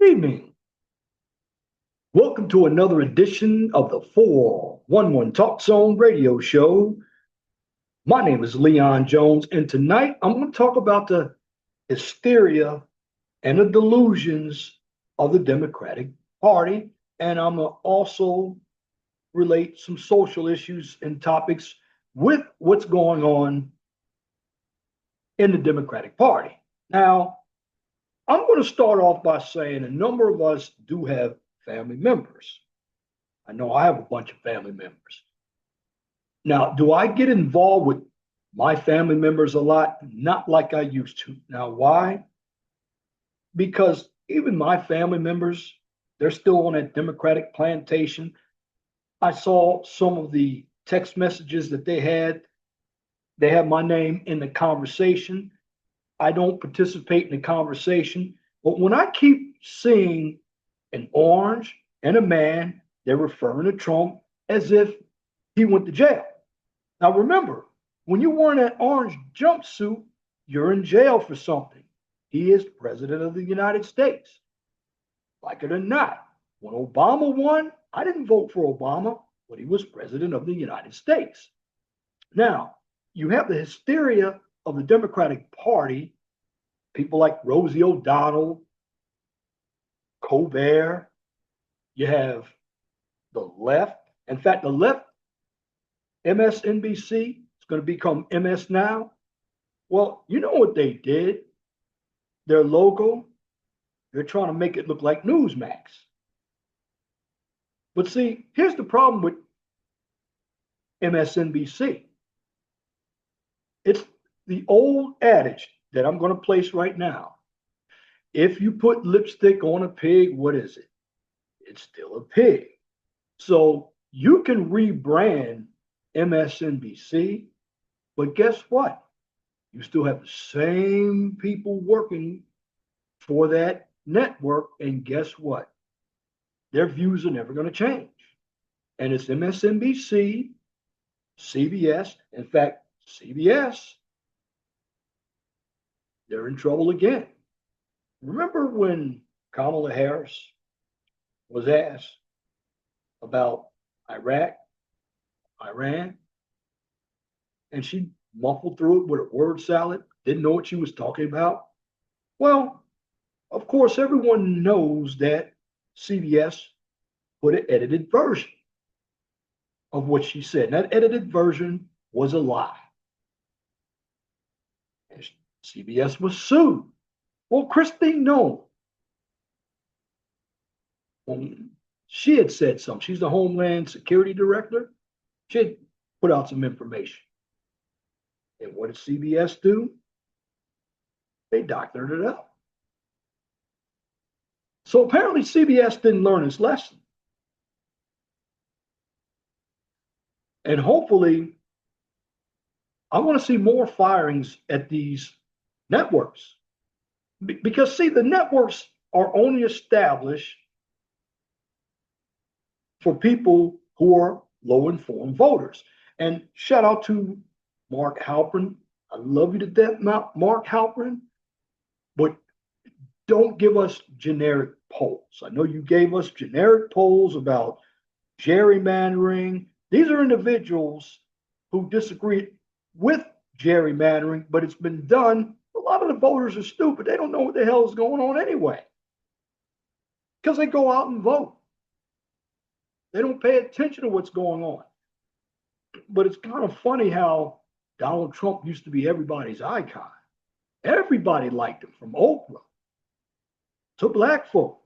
Evening. Welcome to another edition of the 411 Talk Zone radio show. My name is Leon Jones, and tonight I'm going to talk about the hysteria and the delusions of the Democratic Party. And I'm going to also relate some social issues and topics with what's going on in the Democratic Party. Now, I'm going to start off by saying a number of us do have family members. I know I have a bunch of family members. Now, do I get involved with my family members a lot? Not like I used to. Now, why? Because even my family members, they're still on that Democratic plantation. I saw some of the text messages that they had. They have my name in the conversation. I don't participate in the conversation. But when I keep seeing an orange and a man, they're referring to Trump as if he went to jail. Now, remember, when you're wearing that orange jumpsuit, you're in jail for something. He is president of the United States. Like it or not, when Obama won, I didn't vote for Obama, but he was president of the United States. Now, you have the hysteria of the Democratic Party, people like Rosie O'Donnell, Colbert. You have the left. In fact, the left, MSNBC, is going to become MS Now. Well, you know what they did? Their logo, they're trying to make it look like Newsmax. But see, here's the problem with MSNBC. It's the old adage that I'm going to place right now. If you put lipstick on a pig, what is it? It's still a pig. So you can rebrand MSNBC, but guess what? You still have the same people working for that network, and guess what? Their views are never going to change. And it's MSNBC, CBS. In fact, CBS, they're in trouble again. Remember when Kamala Harris was asked about Iraq, Iran, and she muffled through it with a word salad, didn't know what she was talking about? Well, of course, everyone knows that CBS put an edited version of what she said. And that edited version was a lie. And CBS was sued. Well, Christine Nolan, she had said something. She's the Homeland Security Director. She had put out some information. And what did CBS do? They doctored it up. So apparently CBS didn't learn its lesson. And hopefully, I want to see more firings at these networks. Because, see, the networks are only established for people who are low informed voters. And shout out to Mark Halperin. I love you to death, Mark Halperin, but don't give us generic polls. I know you gave us generic polls about gerrymandering. These are individuals who disagree with gerrymandering, but it's been done. A lot of the voters are stupid. They don't know what the hell is going on anyway because they go out and vote. They don't pay attention to what's going on. But it's kind of funny how Donald Trump used to be everybody's icon. Everybody liked him, from Oprah to black folk.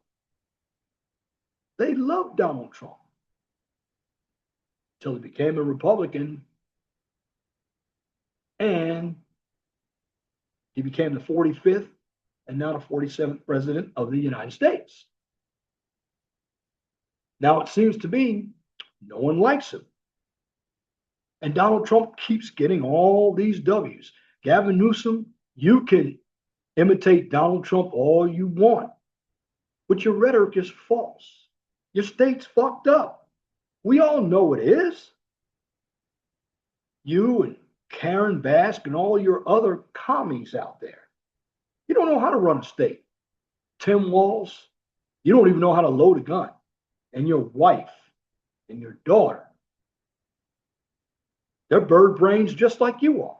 They loved Donald Trump until he became a Republican and he became the 45th and now the 47th president of the United States. Now it seems to me no one likes him. And Donald Trump keeps getting all these W's. Gavin Newsom, you can imitate Donald Trump all you want, but your rhetoric is false. Your state's fucked up. We all know it is. You and Karen Bass and all your other commies out there. You don't know how to run a state. Tim Walz, You don't even know how to load a gun. And your wife and your daughter, they're bird brains just like you are.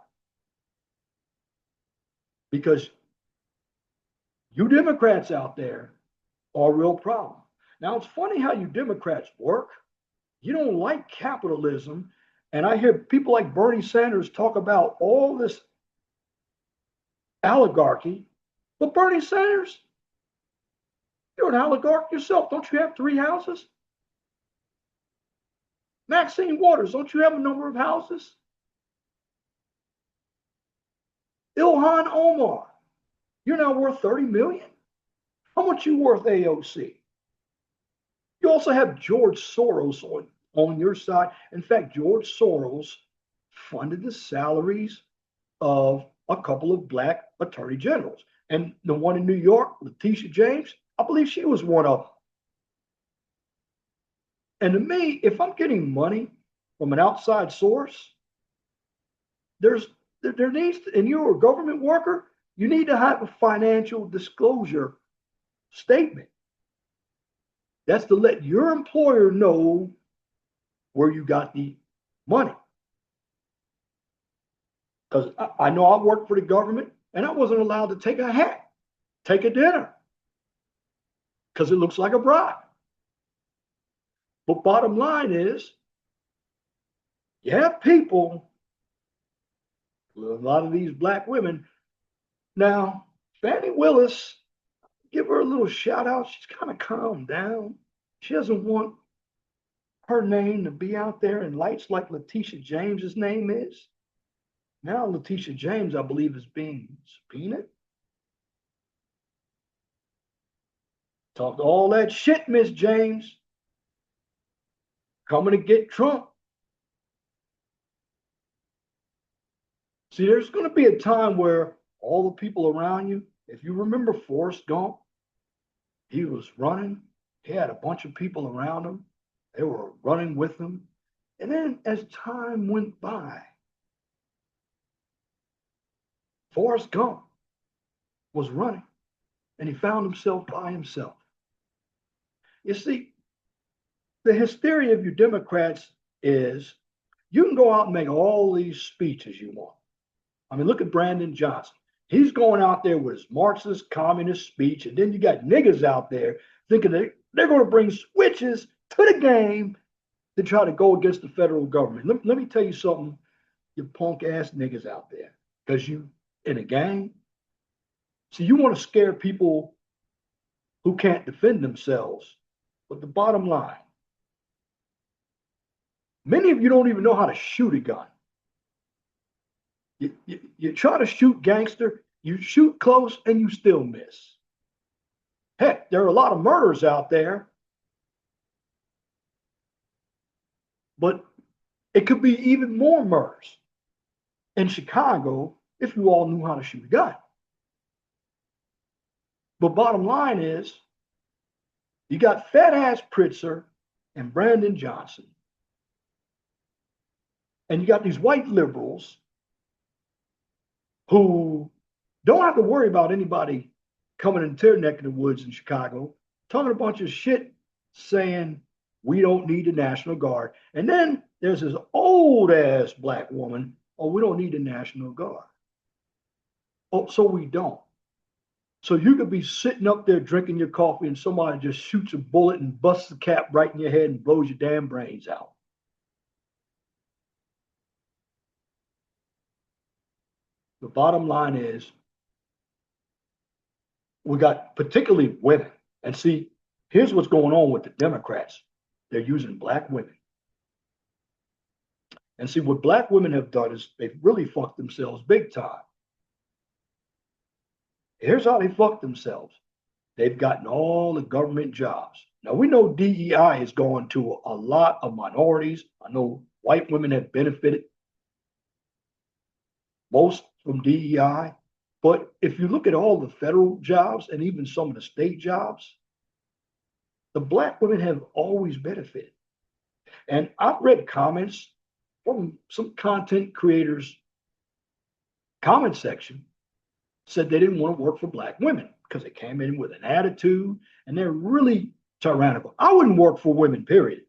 Because you Democrats out there are a real problem. Now, it's funny how you Democrats work. You don't like capitalism. And I hear people like Bernie Sanders talk about all this oligarchy. But Bernie Sanders, you're an oligarch yourself. Don't you have 3 houses? Maxine Waters, don't you have a number of houses? Ilhan Omar, you're now worth 30 million. How much you worth, AOC? You also have George Soros on your side. In fact, George Soros funded the salaries of a couple of black attorney generals. And the one in New York, Letitia James, I believe she was one of them. And to me, if I'm getting money from an outside source, there needs to, and you're a government worker, you need to have a financial disclosure statement. That's to let your employer know where you got the money. Because I know I worked for the government and I wasn't allowed to take a hat, take a dinner, because it looks like a bribe. But bottom line is, you have people, a lot of these black women. Now, Fannie Willis, give her a little shout out. She's kind of calmed down. She doesn't want her name to be out there in lights like Letitia James's name is. Now, Letitia James, I believe, is being subpoenaed. Talked all that shit, Miss James. Coming to get Trump. See, there's going to be a time where all the people around you, if you remember Forrest Gump, he was running. He had a bunch of people around him. They were running with him. And then as time went by, Forrest Gump was running and he found himself by himself. You see, the hysteria of you Democrats is you can go out and make all these speeches you want. I mean, look at Brandon Johnson. He's going out there with his Marxist communist speech, and then you got niggas out there thinking that they're going to bring switches to the game to try to go against the federal government. Let me tell you something, you punk ass niggas out there, because you in a gang. So you want to scare people who can't defend themselves. But the bottom line, many of you don't even know how to shoot a gun. You try to shoot gangster, you shoot close, and you still miss. Heck, there are a lot of murders out there, but it could be even more murders in Chicago if you all knew how to shoot a gun. But bottom line is, you got fat ass Pritzker and Brandon Johnson, and you got these white liberals who don't have to worry about anybody coming into their neck of the woods in Chicago, talking a bunch of shit, saying we don't need the National Guard. And then there's this old ass black woman, oh, we don't need the National Guard. Oh, so we don't. So you could be sitting up there drinking your coffee and somebody just shoots a bullet and busts the cap right in your head and blows your damn brains out. The bottom line is, we got particularly women. And see, here's what's going on with the Democrats. They're using black women. And see, what black women have done is they've really fucked themselves big time. Here's how they fucked themselves. They've gotten all the government jobs. Now, we know DEI has gone to a lot of minorities. I know white women have benefited most from DEI. But if you look at all the federal jobs and even some of the state jobs, the black women have always benefited. And I've read comments from some content creators' comment section said they didn't want to work for black women. because they came in with an attitude and they're really tyrannical. I wouldn't work for women, period.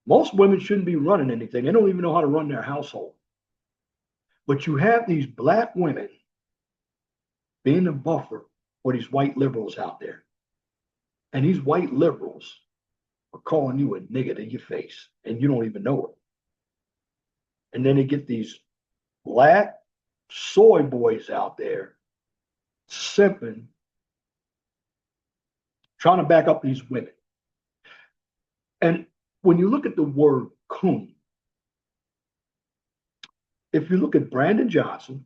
Most women shouldn't be running anything. They don't even know how to run their household. But you have these black women being the buffer for these white liberals out there. And these white liberals are calling you a nigger to your face, and you don't even know it. And then they get these black soy boys out there simping, trying to back up these women. And when you look at the word coon, if you look at Brandon Johnson,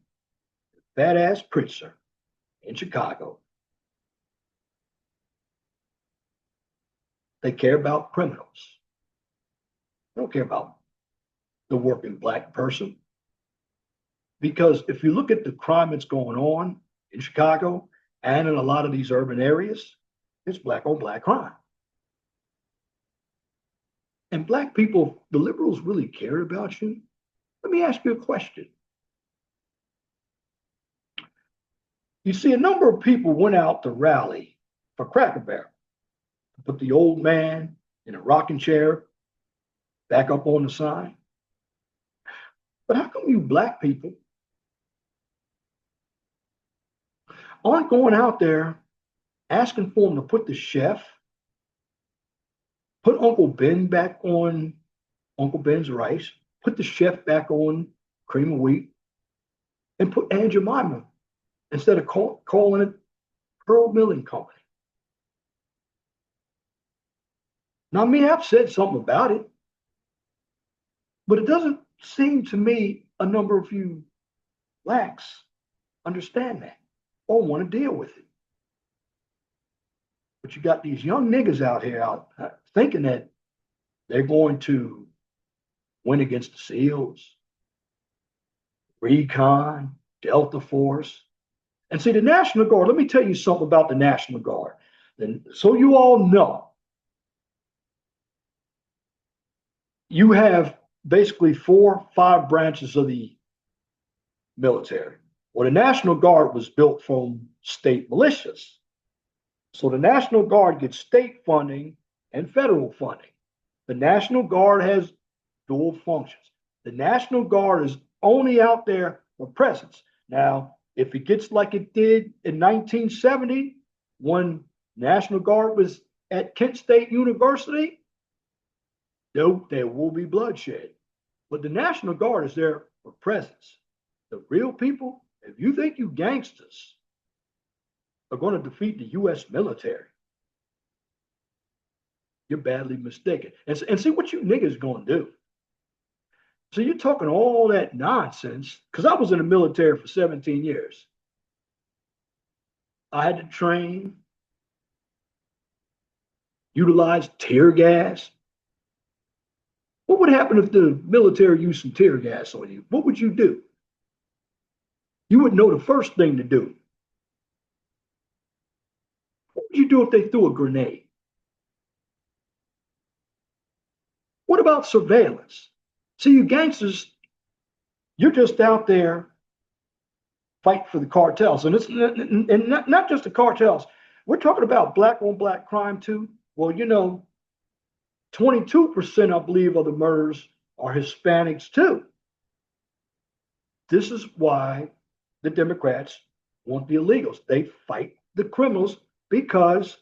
badass Pritzker in Chicago, they care about criminals. They don't care about the working black person. Because if you look at the crime that's going on in Chicago and in a lot of these urban areas, it's black on black crime. And black people, the liberals really care about you. Let me ask you a question. You see, a number of people went out to rally for Cracker Barrel, to put the old man in a rocking chair back up on the sign. But how come you black people aren't going out there asking for them to put the chef, put Uncle Ben back on Uncle Ben's rice, put the chef back on cream of wheat, and put Aunt Jemima instead of calling it Pearl Milling Company? Now, I've said something about it, but it doesn't seem to me a number of you blacks understand that or want to deal with it. But you got these young niggas out here thinking that they're going to win against the SEALs, Recon, Delta Force. And see, the National Guard, let me tell you something about the National Guard. Then, so you all know, you have basically 4, 5 branches of the military. Well, the National Guard was built from state militias. So the National Guard gets state funding and federal funding. The National Guard has dual functions. The National Guard is only out there for presence. Now, if it gets like it did in 1970, when National Guard was at Kent State University, there will be bloodshed. But the National Guard is there for presence. The real people, if you think you gangsters are going to defeat the U.S. military, you're badly mistaken. And see what you niggas going to do. So you're talking all that nonsense, because I was in the military for 17 years. I had to train, utilize tear gas. What would happen if the military used some tear gas on you? What would you do? You wouldn't know the first thing to do. What would you do if they threw a grenade? What about surveillance? See, you gangsters, you're just out there fighting for the cartels. And it's not just the cartels. We're talking about black on black crime too. Well, 22%, I believe, of the murders are Hispanics too. This is why the Democrats want the illegals. They fight the criminals because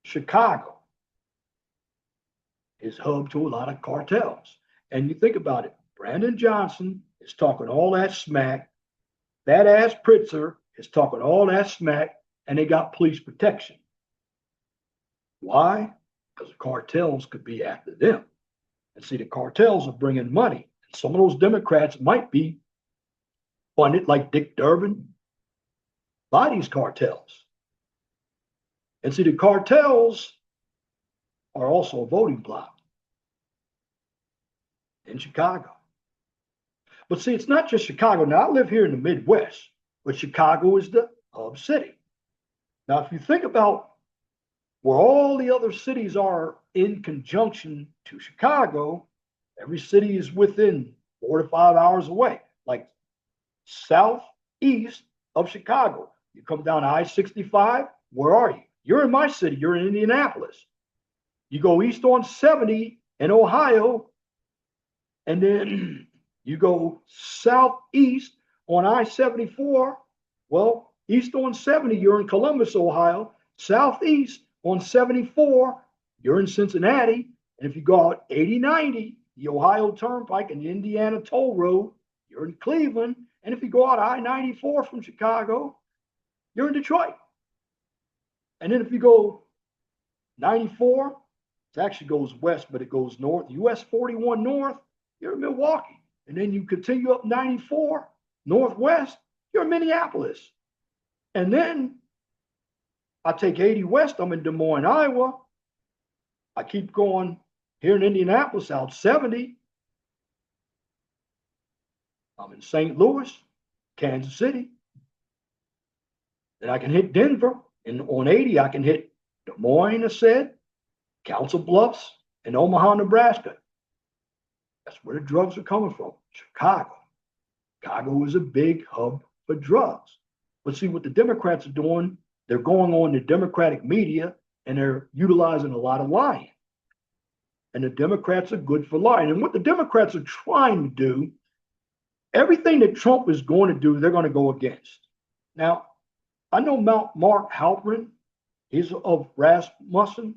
Chicago is home to a lot of cartels. And you think about it, Brandon Johnson is talking all that smack. That ass Pritzker is talking all that smack, and they got police protection. Why? Because the cartels could be after them. And see, the cartels are bringing money. Some of those Democrats might be funded, like Dick Durbin, by these cartels. And see, the cartels are also a voting bloc in Chicago. But see, it's not just Chicago. Now, I live here in the Midwest, but Chicago is the hub city. Now, if you think about where all the other cities are in conjunction to Chicago, every city is within 4 to 5 hours away, like southeast of Chicago. You come down I-65, where are you? You're in my city, you're in Indianapolis. You go east on 70 in Ohio, and then you go southeast on I-74. Well, east on 70, you're in Columbus, Ohio. Southeast on 74, you're in Cincinnati. And if you go out 80-90, the Ohio Turnpike and the Indiana Toll Road, you're in Cleveland. And if you go out I-94 from Chicago, you're in Detroit. And then if you go 94, it actually goes west, but it goes north. US 41 north, you're in Milwaukee. And then you continue up 94 northwest, you're in Minneapolis. And then I take 80 west, I'm in Des Moines, Iowa. I keep going here in Indianapolis, out 70. I'm in St. Louis, Kansas City. Then I can hit Denver. And on 80, I can hit Des Moines, I said, Council Bluffs, and Omaha, Nebraska. That's where the drugs are coming from, Chicago. Chicago is a big hub for drugs. But see, what the Democrats are doing, they're going on the Democratic media and they're utilizing a lot of lying. And the Democrats are good for lying. And what the Democrats are trying to do, everything that Trump is going to do, they're going to go against. Now, I know Mark Halperin, he's of Rasmussen,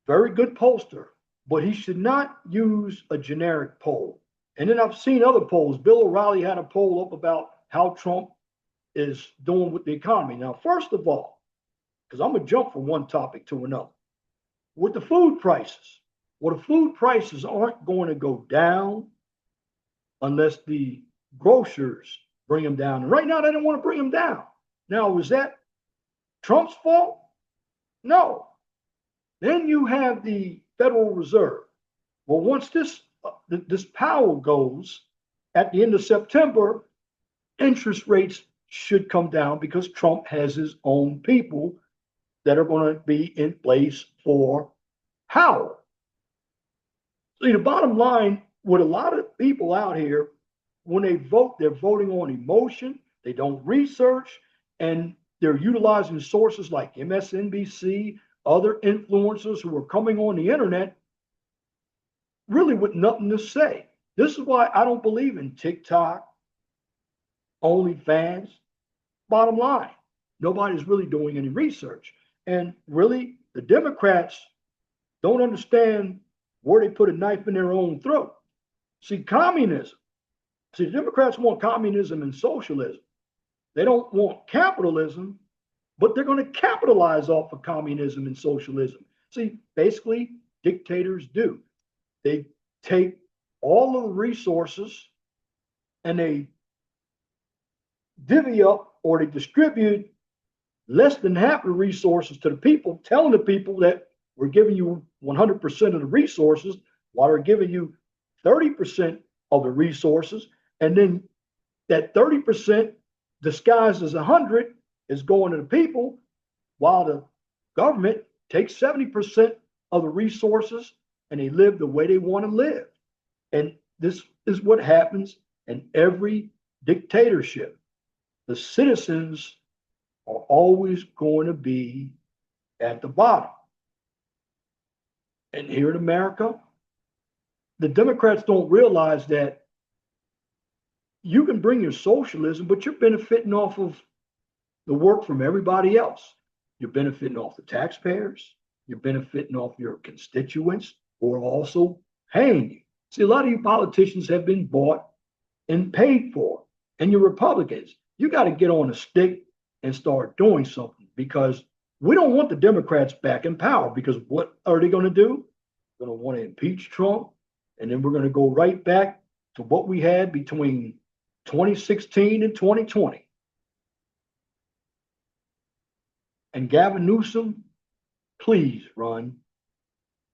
very good pollster, but he should not use a generic poll. And then I've seen other polls. Bill O'Reilly had a poll up about how Trump is doing with the economy. Now, first of all, because I'm going to jump from one topic to another, with the food prices, well, the food prices aren't going to go down unless the grocers bring them down. And right now, they don't want to bring them down. Now, was that Trump's fault? No. Then you have the Federal Reserve. Well, once this power goes at the end of September, interest rates should come down because Trump has his own people that are going to be in place for power. See, the bottom line with a lot of people out here, when they vote, they're voting on emotion. They don't research, and they're utilizing sources like MSNBC, other influencers who are coming on the internet really with nothing to say. This is why I don't believe in TikTok, OnlyFans. Bottom line, nobody's really doing any research. And really, the Democrats don't understand where they put a knife in their own throat. See, communism. See, the Democrats want communism and socialism. They don't want capitalism, but they're going to capitalize off of communism and socialism. See, basically, dictators do. They take all of the resources and they divvy up or they distribute less than half the resources to the people, telling the people that we're giving you 100% of the resources while they're giving you 30% of the resources. And then that 30% disguised as 100 is going to the people while the government takes 70% of the resources and they live the way they want to live. And this is what happens in every dictatorship. The citizens are always going to be at the bottom. And here in America, the Democrats don't realize that you can bring your socialism, but you're benefiting off of the work from everybody else. You're benefiting off the taxpayers. You're benefiting off your constituents who are also paying you. See, a lot of you politicians have been bought and paid for. And you Republicans, you got to get on a stick and start doing something, because we don't want the Democrats back in power. Because what are they going to do? They're going to want to impeach Trump. And then we're going to go right back to what we had between 2016 and 2020. And Gavin Newsom, please run.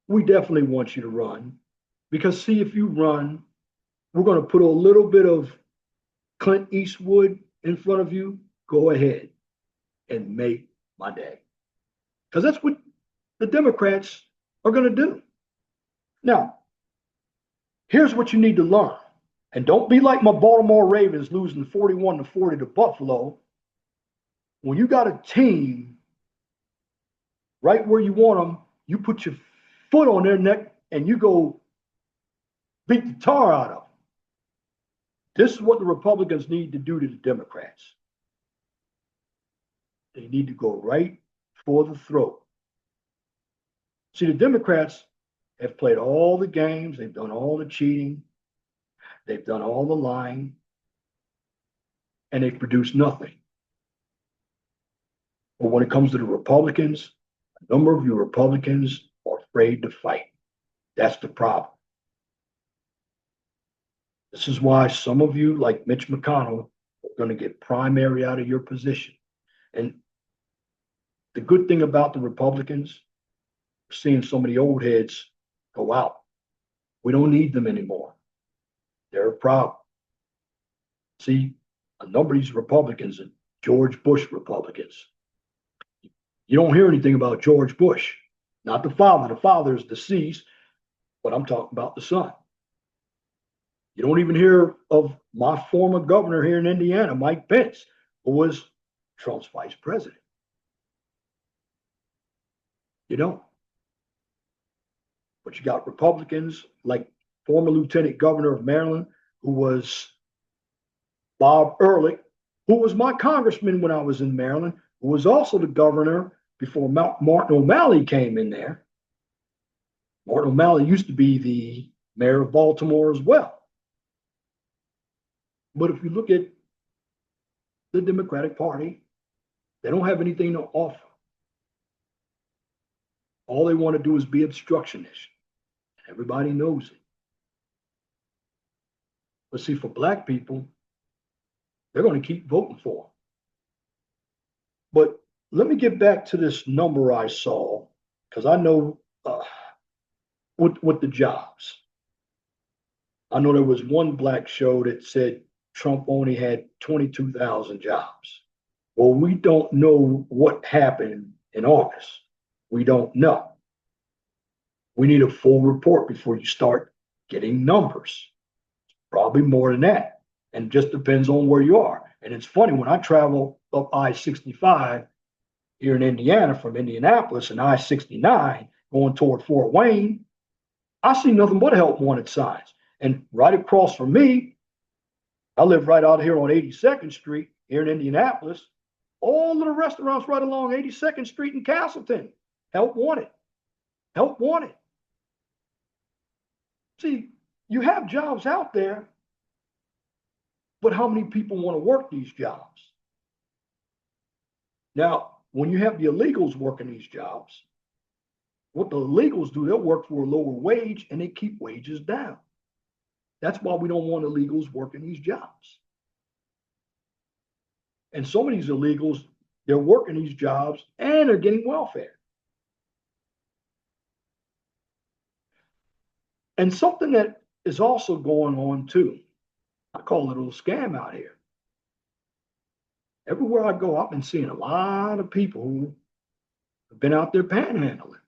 We definitely want you to run, because see, if you run, we're going to put a little bit of Clint Eastwood in front of you. Go ahead and make my day, because that's what the Democrats are going to do. Now, here's what you need to learn. And don't be like my Baltimore Ravens losing 41-40 to Buffalo. When you got a team right where you want them, you put your foot on their neck and you go beat the tar out of them. This is what the Republicans need to do to the Democrats. They need to go right for the throat. See, the Democrats have played all the games, they've done all the cheating, they've done all the lying, and they've produced nothing. But when it comes to the Republicans, a number of you Republicans are afraid to fight. That's the problem. This is why some of you, like Mitch McConnell, are going to get primary out of your position. And the good thing about the Republicans, we're seeing so many old heads go out. We don't need them anymore. They're a problem. See, a number of these Republicans are George Bush Republicans. You don't hear anything about George Bush, not the father. The father is deceased, but I'm talking about the son. You don't even hear of my former governor here in Indiana, Mike Pence, who was Trump's vice president. You know, but you got Republicans like former lieutenant governor of Maryland, who was Bob Ehrlich, who was my congressman when I was in Maryland, who was also the governor before Martin O'Malley came in there. Martin O'Malley used to be the mayor of Baltimore as well. But if you look at the Democratic Party, they don't have anything to offer. All they want to do is be obstructionist. Everybody knows it. But see, for black people, they're going to keep voting for them. But let me get back to this number I saw, because I know with the jobs. I know there was one black show that said Trump only had 22,000 jobs. Well, we don't know what happened in August. We don't know. We need a full report before you start getting numbers. Probably more than that. And it just depends on where you are. And it's funny, when I travel up I-65 here in Indiana from Indianapolis and I-69 going toward Fort Wayne, I see nothing but help wanted signs. And right across from me, I live right out here on 82nd Street here in Indianapolis. All of the restaurants right along 82nd Street in Castleton, help wanted. Help wanted. See, you have jobs out there, but how many people want to work these jobs? Now, when you have the illegals working these jobs, what the illegals do, they'll work for a lower wage and they keep wages down. That's why we don't want illegals working these jobs. And some of these illegals, they're working these jobs and they're getting welfare. And something that is also going on too, I call it a little scam out here. Everywhere I go, I've been seeing a lot of people who have been out there panhandling.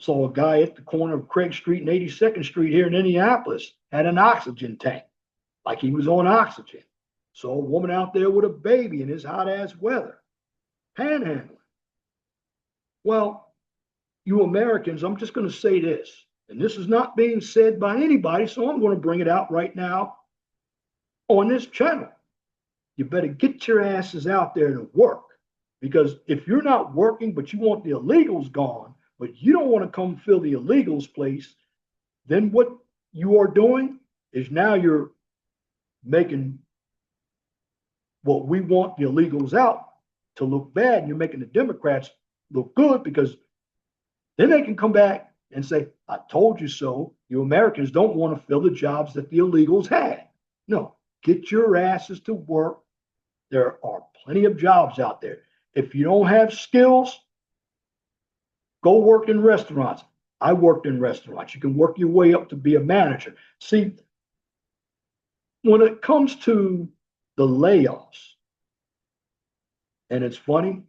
Saw a guy at the corner of Craig Street and 82nd Street here in Indianapolis had an oxygen tank, like he was on oxygen. Saw a woman out there with a baby in this hot ass weather, panhandling. Well, you Americans, I'm just going to say this, and this is not being said by anybody, so I'm going to bring it out right now on this channel. You better get your asses out there to work, because if you're not working, but you want the illegals gone, but you don't want to come fill the illegals' place, then what you are doing is now you're making what we want the illegals out to look bad, and you're making the Democrats look good, because then they can come back and say, I told you so. You Americans don't want to fill the jobs that the illegals had. No, get your asses to work. There are plenty of jobs out there. If you don't have skills, go work in restaurants. I worked in restaurants. You can work your way up to be a manager. See, when it comes to the layoffs, and it's funny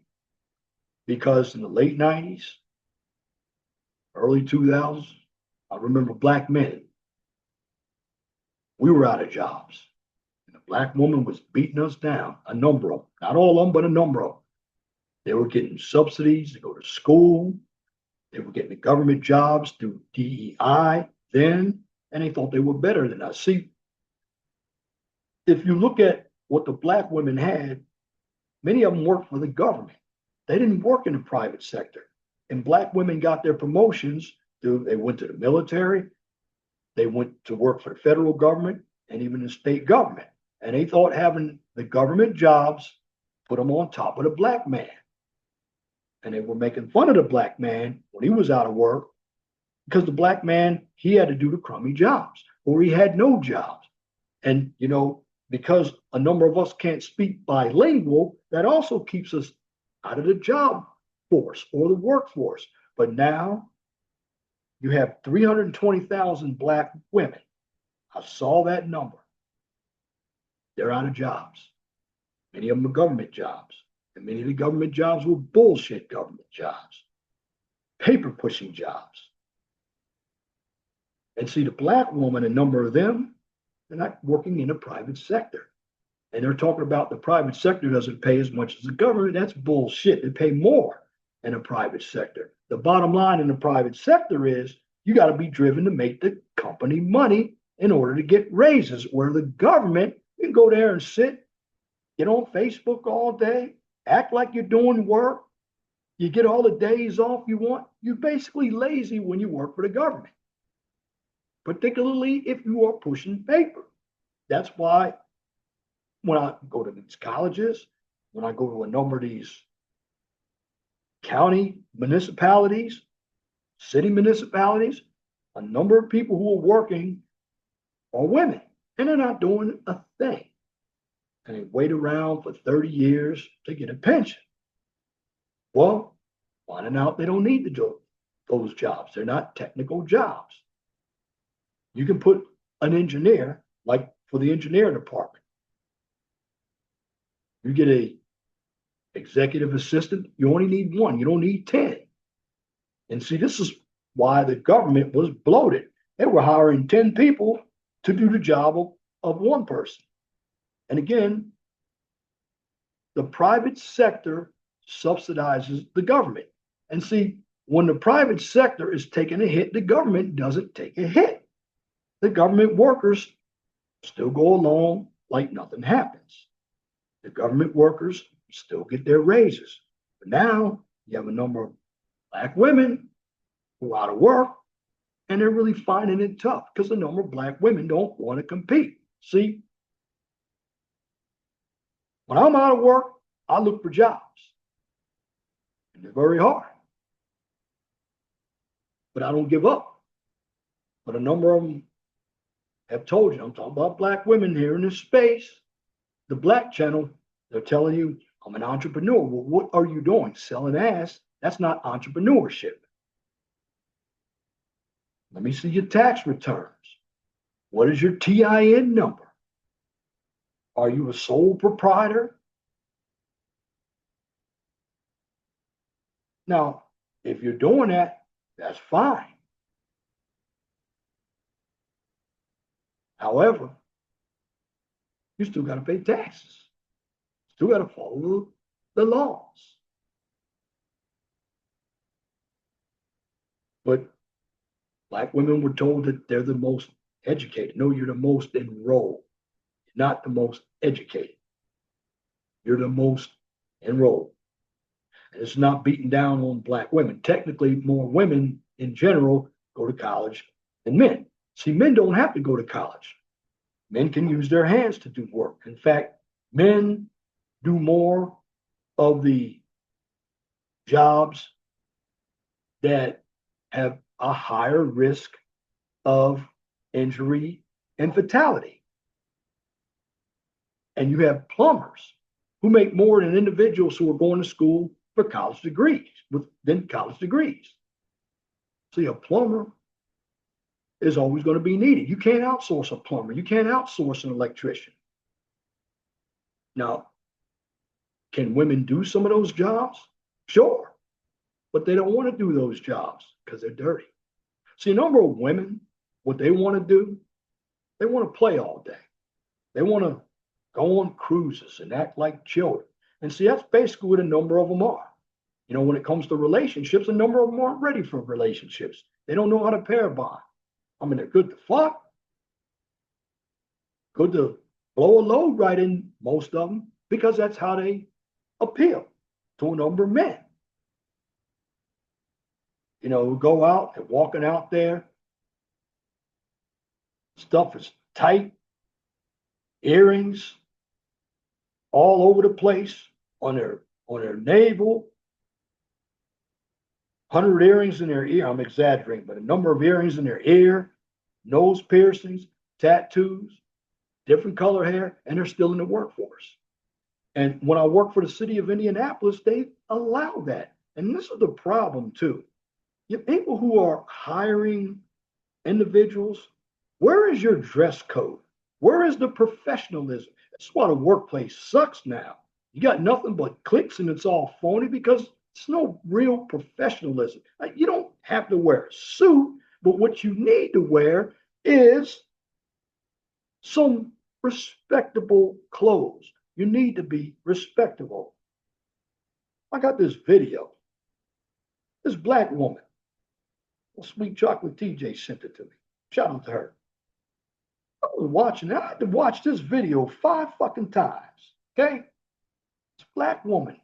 because in the late 90s, early 2000s, I remember black men, we were out of jobs. And the black woman was beating us down, a number of them, not all of them, but a number of them. They were getting subsidies to go to school. They were getting the government jobs through DEI then, and they thought they were better than us. See, if you look at what the black women had, many of them worked for the government. They didn't work in the private sector. And black women got their promotions through, they went to the military, they went to work for the federal government and even the state government. And they thought having the government jobs put them on top of the black man. And they were making fun of the black man when he was out of work because the black man, he had to do the crummy jobs or he had no jobs. And, you know, because a number of us can't speak bilingual, that also keeps us out of the job force or the workforce. But now you have 320,000 black women. I saw that number. They're out of jobs. Many of them are government jobs. And many of the government jobs were bullshit government jobs, paper pushing jobs. And see, the black woman, a number of them, they're not working in the private sector. And they're talking about the private sector doesn't pay as much as the government. That's bullshit. They pay more in the private sector. The bottom line in the private sector is you got to be driven to make the company money in order to get raises, where the government, you can go there and sit, get on Facebook all day, act like you're doing work. You get all the days off you want. You're basically lazy when you work for the government, particularly if you are pushing paper. That's why when I go to these colleges, when I go to a number of these county municipalities, city municipalities, a number of people who are working are women, and they're not doing a thing. And they wait around for 30 years to get a pension. Well, finding out they don't need to do those jobs. They're not technical jobs. You can put an engineer, like for the engineering department. You get a executive assistant, you only need one, you don't need 10. And see, this is why the government was bloated. They were hiring 10 people to do the job of one person. And again, the private sector subsidizes the government. And see, when the private sector is taking a hit, the government doesn't take a hit. The government workers still go along like nothing happens. The government workers still get their raises. But now you have a number of black women who are out of work, and they're really finding it tough because a number of black women don't want to compete. See, when I'm out of work, I look for jobs. And they're very hard. But I don't give up. But a number of them have told you, I'm talking about black women here in this space, the Black Channel, they're telling you, I'm an entrepreneur. Well, what are you doing? Selling ass? That's not entrepreneurship. Let me see your tax returns. What is your TIN number? Are you a sole proprietor? Now, if you're doing that, that's fine. However, you still got to pay taxes. Still got to follow the laws. But black women were told that they're the most educated. No, you're the most enrolled, not the most educated. You're the most enrolled. And it's not beating down on black women. Technically, more women in general go to college than men. See, men don't have to go to college. Men can use their hands to do work. In fact, men do more of the jobs that have a higher risk of injury and fatality. And you have plumbers who make more than individuals who are going to school for college degrees, than college degrees. See, a plumber is always going to be needed. You can't outsource a plumber. You can't outsource an electrician. Now, can women do some of those jobs? Sure. But they don't want to do those jobs because they're dirty. See, a number of women, what they want to do, they want to play all day. They want to go on cruises and act like children. And see, that's basically what a number of them are. You know, when it comes to relationships, a number of them aren't ready for relationships. They don't know how to pair bond. I mean, they're good to fuck, good to blow a load right in most of them, because that's how they appeal to a number of men. You know, who go out and walking out there, stuff is tight, earrings all over the place on their navel, 100 earrings in their ear. I'm exaggerating, but a number of earrings in their ear, nose piercings, tattoos, different color hair, and they're still in the workforce. And when I work for the city of Indianapolis, they allow that. And this is the problem too. You people who are hiring individuals, where is your dress code? Where is the professionalism? That's why the workplace sucks now. You got nothing but clicks and it's all phony because it's no real professionalism. You don't have to wear a suit, but what you need to wear is some respectable clothes. You need to be respectable. I got this video. This black woman, Sweet Chocolate TJ sent it to me. Shout out to her. I was watching it. I had to watch this video 5 fucking times. Okay? This black woman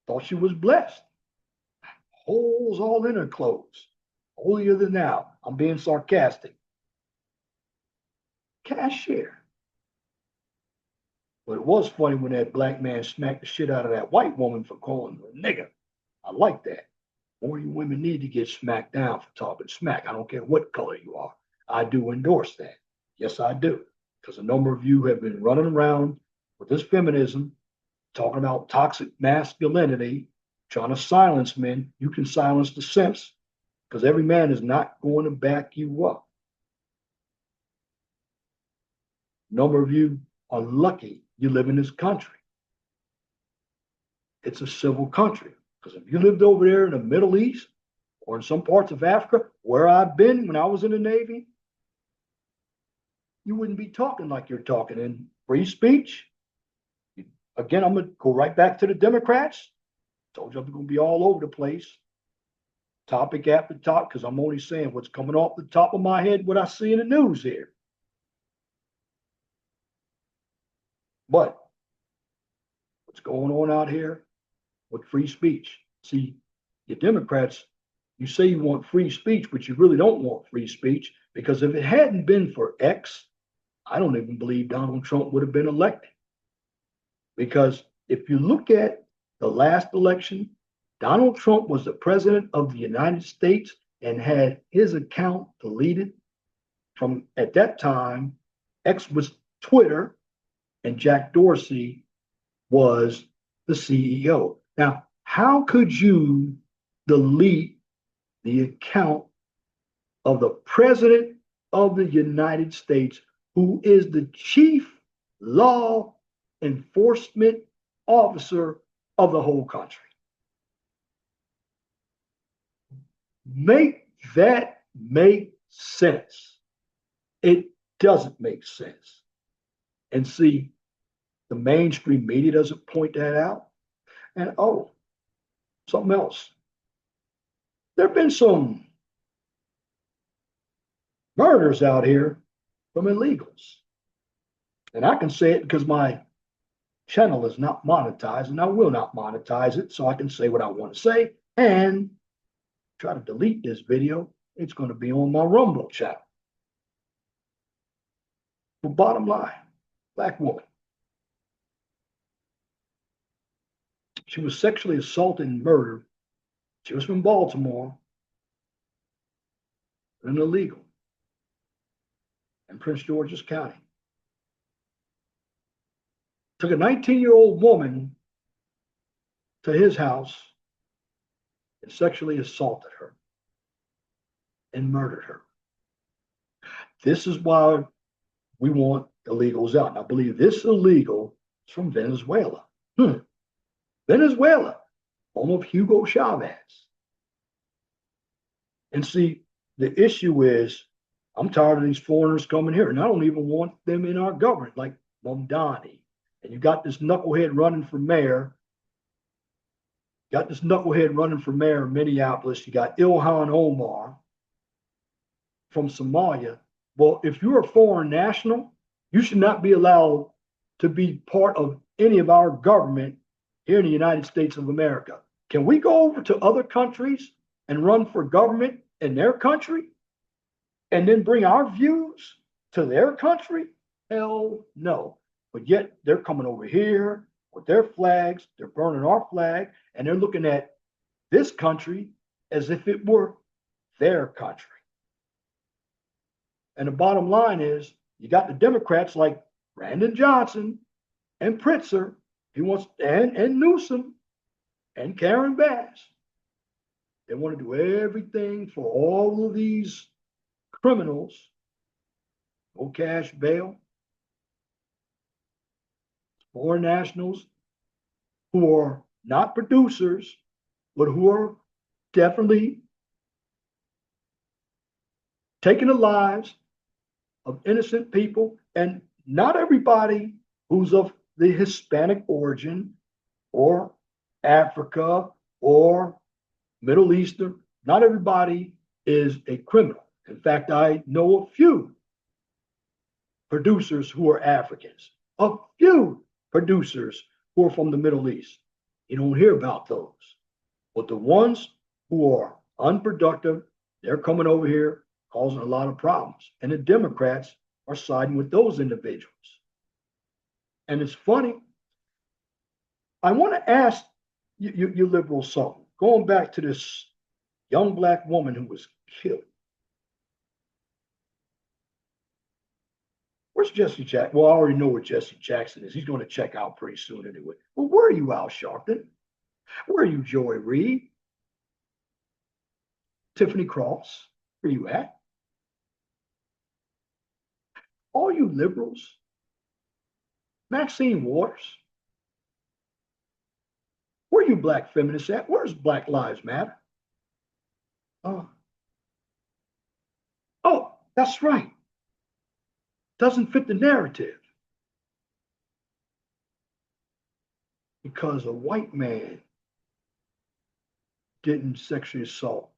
thought she was blessed. Holes all in her clothes. Holier than thou. I'm being sarcastic. Cashier. But it was funny when that black man smacked the shit out of that white woman for calling her a nigger. I like that. More you women need to get smacked down for talking smack. I don't care what color you are. I do endorse that. Yes, I do. Because a number of you have been running around with this feminism, talking about toxic masculinity, trying to silence men. You can silence the simps because every man is not going to back you up. A number of you are lucky you live in this country. It's a civil country. Because if you lived over there in the Middle East or in some parts of Africa, where I've been when I was in the Navy, you wouldn't be talking like you're talking. In free speech, again, I'm going to go right back to the Democrats. Told you I'm going to be all over the place. Topic after topic, because I'm only saying what's coming off the top of my head, what I see in the news here. But what's going on out here with free speech? See, you Democrats, you say you want free speech, but you really don't want free speech, because if it hadn't been for X, I don't even believe Donald Trump would have been elected. Because if you look at the last election, Donald Trump was the president of the United States and had his account deleted from, at that time, X was Twitter and Jack Dorsey was the CEO. Now, how could you delete the account of the president of the United States, who is the chief law enforcement officer of the whole country? Make that make sense. It doesn't make sense. And see, the mainstream media doesn't point that out. And oh, something else. There have been some murders out here from illegals. And I can say it because my channel is not monetized, and I will not monetize it, so I can say what I want to say and try to delete this video. It's going to be on my Rumble channel. But bottom line, black woman. She was sexually assaulted and murdered. She was from Baltimore, an illegal in Prince George's County. Took a 19-year-old woman to his house and sexually assaulted her and murdered her. This is why we want illegals out. And I believe this illegal is from Venezuela. Venezuela, home of Hugo Chavez. And see, the issue is I'm tired of these foreigners coming here, and I don't even want them in our government, like Mamdani. And you got this knucklehead running for mayor. Got this knucklehead running for mayor in Minneapolis. You got Ilhan Omar from Somalia. Well, if you're a foreign national, you should not be allowed to be part of any of our government here in the United States of America. Can we go over to other countries and run for government in their country and then bring our views to their country? Hell no. But yet they're coming over here with their flags, they're burning our flag, and they're looking at this country as if it were their country. And the bottom line is you got the Democrats like Brandon Johnson and Pritzker, he wants and Newsom and Karen Bass. They want to do everything for all of these criminals, no cash bail, foreign nationals who are not producers, but who are definitely taking the lives of innocent people. And not everybody who's of the Hispanic origin or Africa or Middle Eastern, not everybody is a criminal. In fact, I know a few producers who are Africans, a few producers who are from the Middle East. You don't hear about those. But the ones who are unproductive, they're coming over here causing a lot of problems. And the Democrats are siding with those individuals. And it's funny. I want to ask you liberals something. Going back to this young black woman who was killed. Where's Jesse Jackson? Well, I already know where Jesse Jackson is. He's going to check out pretty soon anyway. Well, where are you, Al Sharpton? Where are you, Joy Reid? Tiffany Cross? Where you at? All you liberals? Maxine Waters? Where you black feminists at? Where's Black Lives Matter? Oh, that's right. Doesn't fit the narrative. Because a white man didn't sexually assault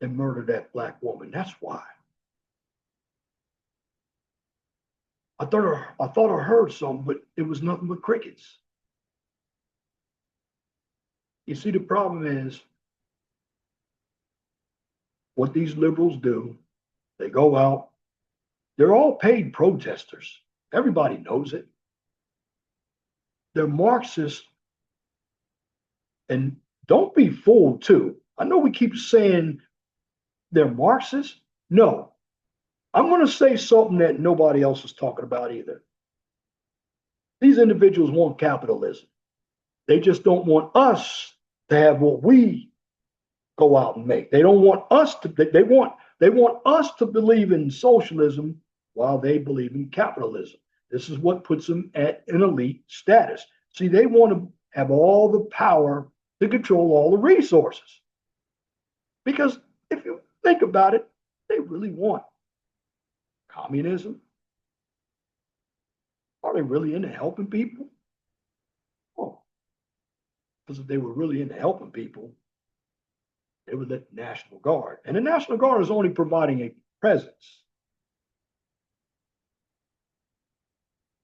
and murder that black woman. That's why. I thought I heard something, but it was nothing but crickets. You see, the problem is what these liberals do. They go out. They're all paid protesters. Everybody knows it. They're Marxists. And don't be fooled, too. I know we keep saying they're Marxists. No. I'm going to say something that nobody else is talking about either. These individuals want capitalism. They just don't want us to have what we go out and make. They don't want us to, they want us to believe in socialism while they believe in capitalism. This is what puts them at an elite status. See, they want to have all the power to control all the resources. Because if you think about it, they really want communism. Are they really into helping people? Oh, because if they were really into helping people, they would let the National Guard. And the National Guard is only providing a presence.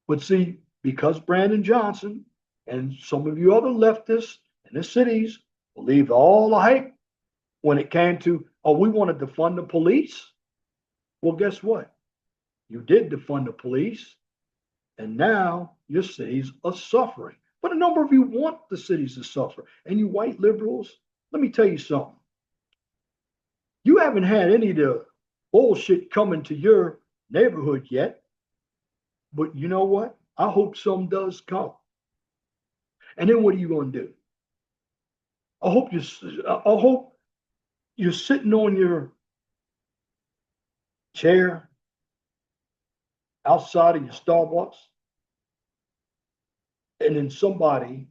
But see, because Brandon Johnson and some of you other leftists in the cities believed all the hype when it came to, oh, we wanted to defund the police. Well, guess what? You did defund the police, and now your cities are suffering. But a number of you want the cities to suffer. And you white liberals, let me tell you something. You haven't had any of the bullshit coming to your neighborhood yet. But you know what? I hope some does come. And then what are you going to do? I hope you're sitting on your chair outside of your Starbucks, and then somebody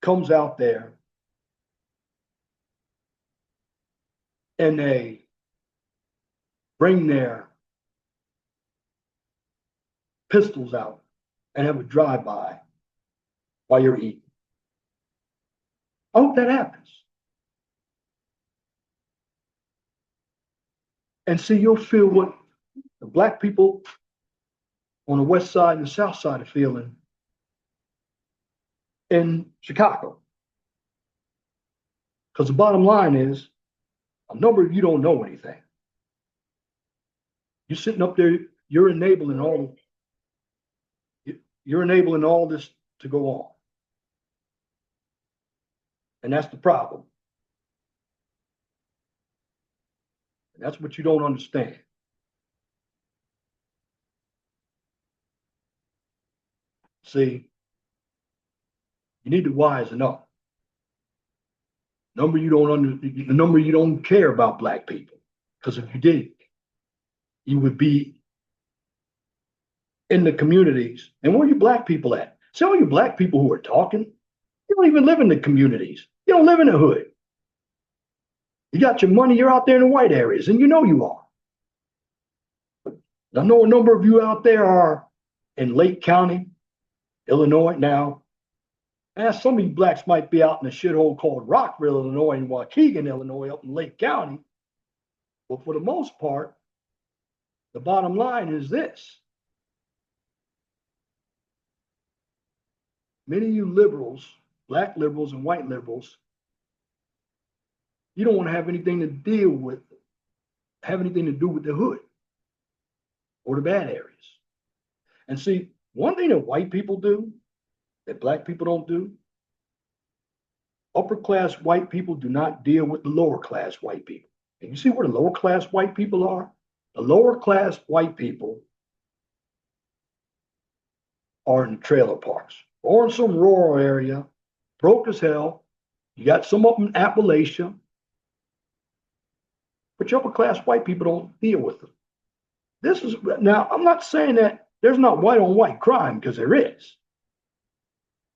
comes out there and they bring their pistols out and have a drive-by while you're eating. I hope that happens. And see, you'll feel what the black people on the west side and the south side are feeling in Chicago. Because the bottom line is, a number of you don't know anything. You're sitting up there, you're enabling all this to go on. And that's the problem. And that's what you don't understand. See, you need to wisen up. The number you don't care about black people. Because if you did, you would be in the communities. And where are you black people at? See all you black people who are talking, you don't even live in the communities. You don't live in the hood. You got your money, you're out there in the white areas, and you know you are. I know a number of you out there are in Lake County, Illinois now. And some of you blacks might be out in a shithole called Rockville, Illinois, and Waukegan, Illinois, up in Lake County. But for the most part, the bottom line is this. Many of you liberals, black liberals and white liberals, you don't want to have anything to do with the hood or the bad areas. And see, one thing that white people do that black people don't do, upper class white people do not deal with the lower class white people. And you see where the lower class white people are? The lower class white people are in trailer parks or in some rural area, broke as hell. You got some up in Appalachia, but your upper class white people don't deal with them. Now, I'm not saying that there's not white on white crime, because there is.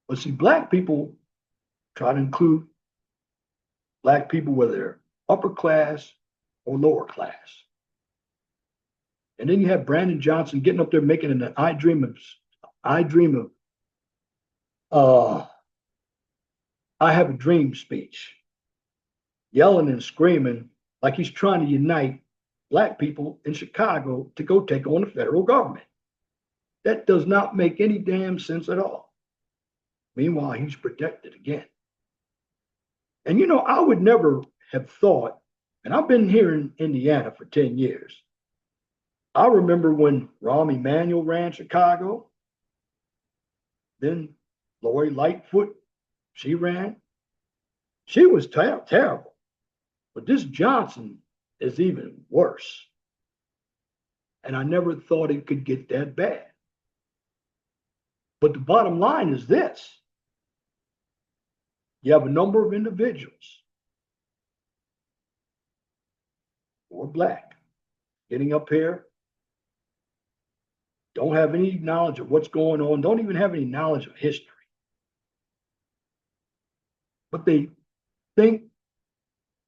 But see, black people try to include black people, whether they're upper class or lower class. And then you have Brandon Johnson getting up there making an I dream of I have a dream speech, yelling and screaming like he's trying to unite black people in Chicago to go take on the federal government. That does not make any damn sense at all. Meanwhile, he's protected again. And I would never have thought, and I've been here in Indiana for 10 years. I remember when Rahm Emanuel ran Chicago, then Lori Lightfoot, she ran. She was terrible. But this Johnson is even worse. And I never thought it could get that bad. But the bottom line is this. You have a number of individuals who are black getting up here, don't have any knowledge of what's going on, don't even have any knowledge of history. But they think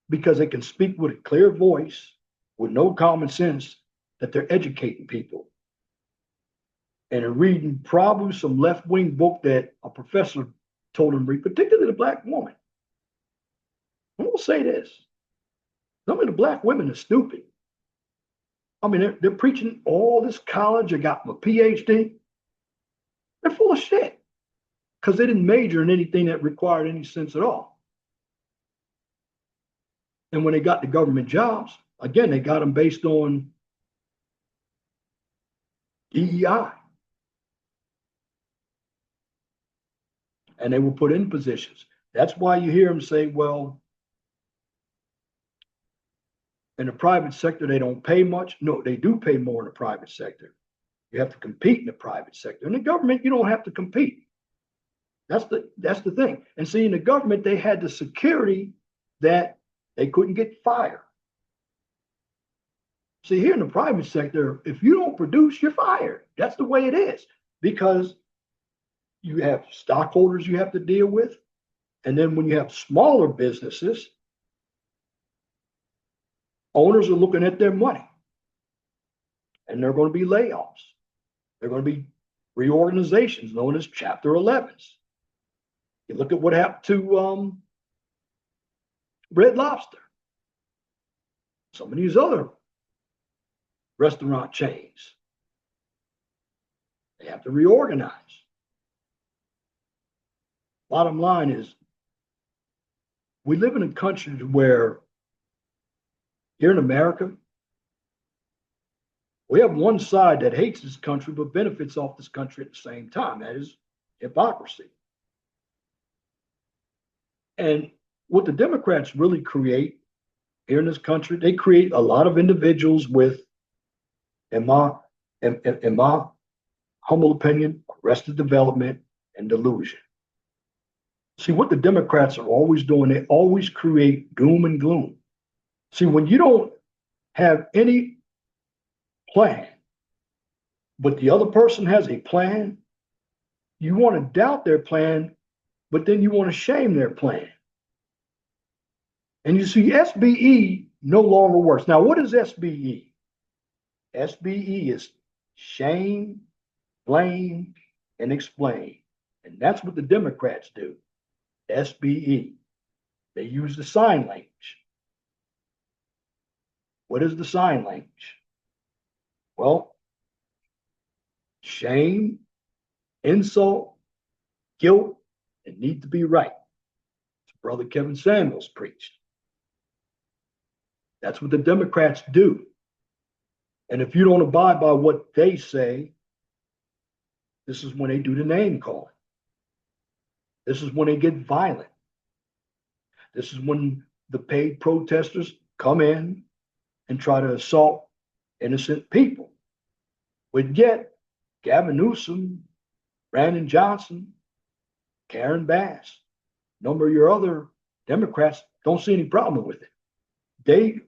because they can speak with a clear voice, with no common sense, that they're educating people. And are reading probably some left-wing book that a professor told them to read, particularly the black woman. I'm going to say this. Some of the black women are stupid. I mean, they're preaching all this college. I got my PhD. They're full of shit because they didn't major in anything that required any sense at all. And when they got the government jobs, again, they got them based on DEI. And they were put in positions. That's why you hear them say, well, in the private sector, they don't pay much. No, they do pay more in the private sector. You have to compete in the private sector. In the government, you don't have to compete. That's the thing. And see, in the government, they had the security that they couldn't get fired. See, here in the private sector, if you don't produce, you're fired. That's the way it is. Because you have stockholders you have to deal with. And then when you have smaller businesses, owners are looking at their money. and there are going to be layoffs. There are going to be reorganizations known as Chapter 11s. You look at what happened to Red Lobster, some of these other restaurant chains. They have to reorganize. Bottom line is, we live in a country where here in America, we have one side that hates this country but benefits off this country at the same time. That is hypocrisy. And what the Democrats really create here in this country, they create a lot of individuals with, in my humble opinion, arrested development and delusion. See, what the Democrats are always doing, they always create doom and gloom. See, when you don't have any plan, but the other person has a plan, you want to doubt their plan, but then you want to shame their plan. And you see, SBE no longer works. Now, what is SBE? SBE is shame, blame, and explain. And that's what the Democrats do. SBE. They use the sign language. What is the sign language? Well, shame, insult, guilt, and need to be right. Brother Kevin Samuels preached. That's what the Democrats do. And if you don't abide by what they say, this is when they do the name calling. This is when they get violent. This is when the paid protesters come in and try to assault innocent people. But yet, Gavin Newsom, Brandon Johnson, Karen Bass, a number of your other Democrats don't see any problem with it.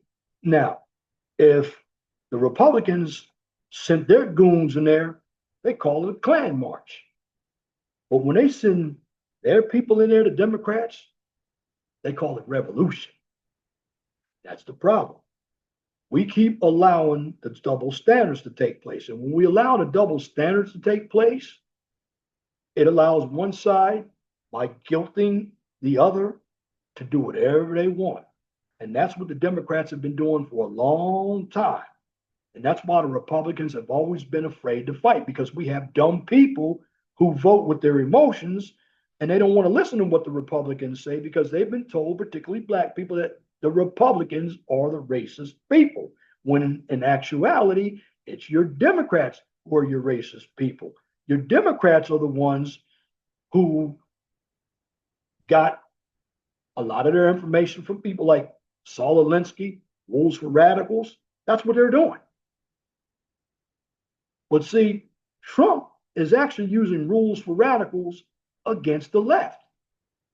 Now, if the Republicans sent their goons in there, they call it a Klan march. But when they send their people in there, the Democrats, they call it revolution. That's the problem. We keep allowing the double standards to take place. And when we allow the double standards to take place, it allows one side, by guilting the other, to do whatever they want. And that's what the Democrats have been doing for a long time. And that's why the Republicans have always been afraid to fight, because we have dumb people who vote with their emotions, and they don't want to listen to what the Republicans say because they've been told, particularly black people, that the Republicans are the racist people, when in actuality, it's your Democrats who are your racist people. Your Democrats are the ones who got a lot of their information from people like Saul Alinsky, Rules for Radicals. That's what they're doing. But see, Trump is actually using Rules for Radicals against the left.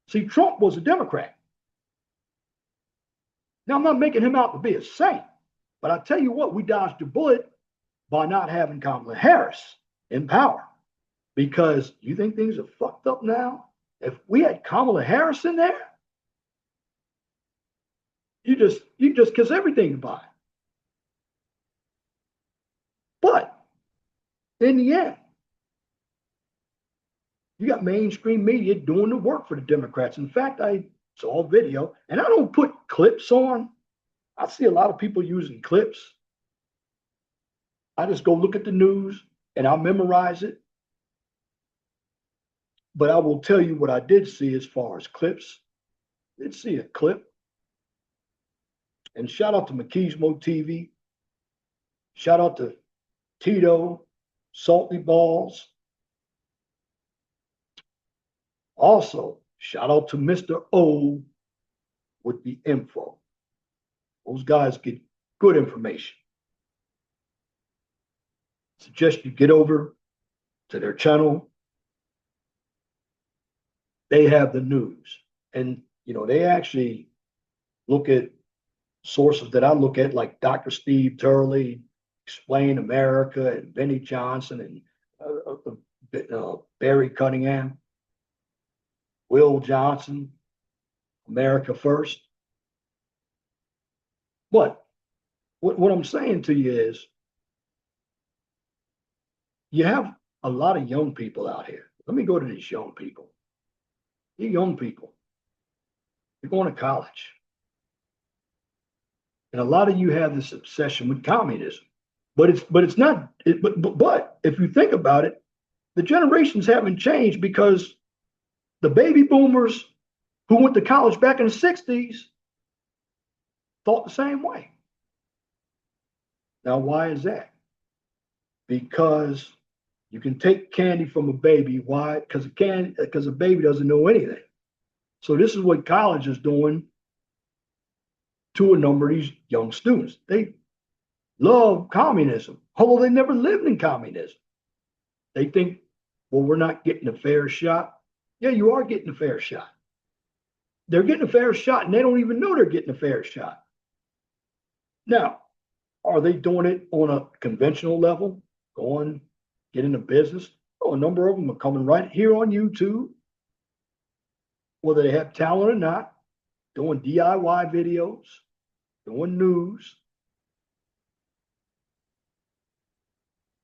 See, Trump was a Democrat. Now, I'm not making him out to be a saint, but I tell you what, we dodged a bullet by not having Kamala Harris in power. Because you think things are fucked up now? If we had Kamala Harris in there, you just kiss everything goodbye. But in the end, you got mainstream media doing the work for the Democrats. In fact, I saw a video, and I don't put clips on. I see a lot of people using clips. I just go look at the news and I'll memorize it. But I will tell you what I did see as far as clips. I did see a clip. And shout out to Machismo TV. Shout out to Tito, Salty Balls. Also, shout out to Mr. O with the info. Those guys get good information. Suggest you get over to their channel. They have the news. And, they actually look at sources that I look at, like Dr. Steve Turley, Explain America, and Benny Johnson, and Barry Cunningham, Will Johnson, America First. But what I'm saying to you is, you have a lot of young people out here. Let me go to these young people. You young people, you're going to college. And a lot of you have this obsession with communism. But it's not but if you think about it, the generations haven't changed because the baby boomers who went to college back in the 60s thought the same way. Now, why is that? Because you can take candy from a baby. Why? Because a baby doesn't know anything. So this is what college is doing to a number of these young students. They love communism, although they never lived in communism. They think, well, we're not getting a fair shot. Yeah, you are getting a fair shot. They're getting a fair shot and they don't even know they're getting a fair shot. Now, are they doing it on a conventional level? Going, get into business? Oh, a number of them are coming right here on YouTube, whether they have talent or not, doing DIY videos, doing news,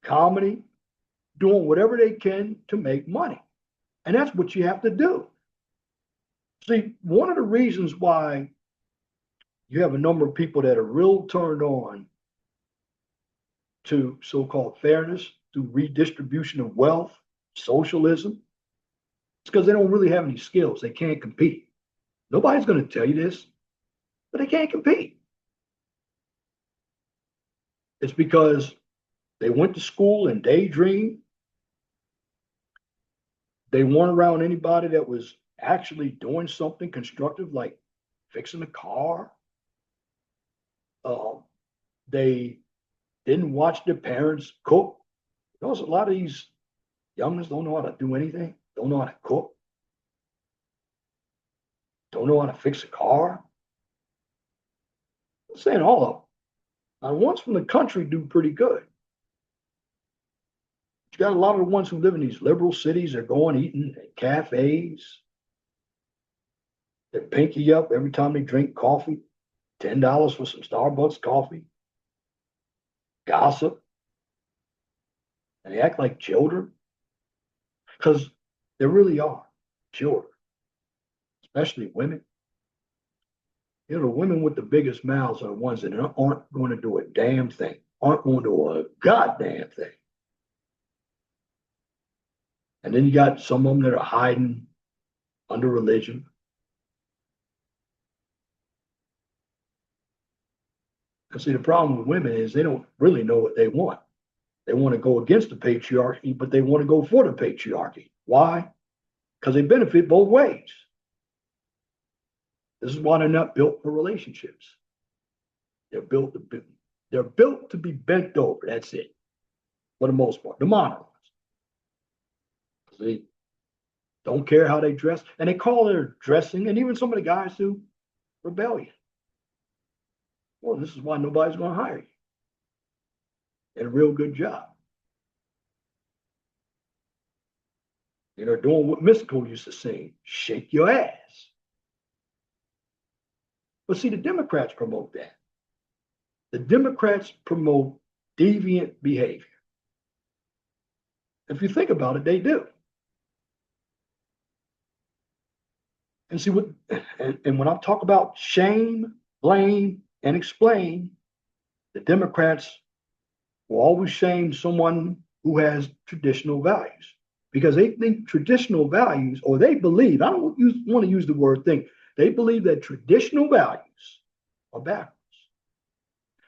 comedy, doing whatever they can to make money. And that's what you have to do. See, one of the reasons why you have a number of people that are real turned on to so-called fairness through redistribution of wealth, socialism, it's because they don't really have any skills. They can't compete. Nobody's going to tell you this, but they can't compete. It's because they went to school and daydreamed. They weren't around anybody that was actually doing something constructive, like fixing a car. They didn't watch their parents cook. Because a lot of these youngins don't know how to do anything, don't know how to cook, don't know how to fix a car. I'm saying all of them. Now, the ones from the country do pretty good. You got a lot of the ones who live in these liberal cities. They're going eating at cafes. They pinky up every time they drink coffee. $10 for some Starbucks coffee. Gossip. And they act like children. Because they really are children, especially women. You know, the women with the biggest mouths are the ones that aren't going to do a damn thing, aren't going to do a goddamn thing. And then you got some of them that are hiding under religion. And see, the problem with women is they don't really know what they want. They want to go against the patriarchy, but they want to go for the patriarchy. Why? Because they benefit both ways. This is why they're not built for relationships. They're built to be bent over. That's it. For the most part, the modern ones. They don't care how they dress, and they call their dressing, and even some of the guys do, rebellion. Well, this is why nobody's going to hire you. And a real good job. You know, doing what Mystical used to sing, shake your ass. But see, the Democrats promote that. The Democrats promote deviant behavior. If you think about it, they do. And see what, and when I talk about shame, blame, and explain, the Democrats will always shame someone who has traditional values because they think traditional values, or they believe, I don't want to use the word think, they believe that traditional values are backwards.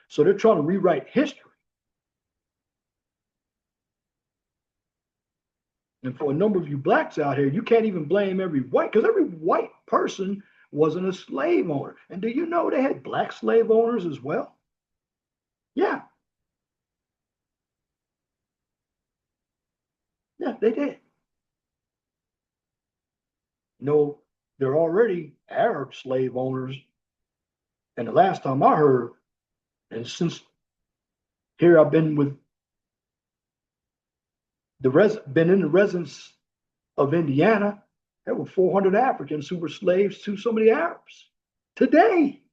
So they're trying to rewrite history. And for a number of you blacks out here, you can't even blame every white, because every white person wasn't a slave owner. And do you know they had black slave owners as well? Yeah. Yeah, they did. No, there are already Arab slave owners. And the last time I heard, and since here I've been with been in the residence of Indiana, there were 400 Africans who were slaves to so many Arabs. Today,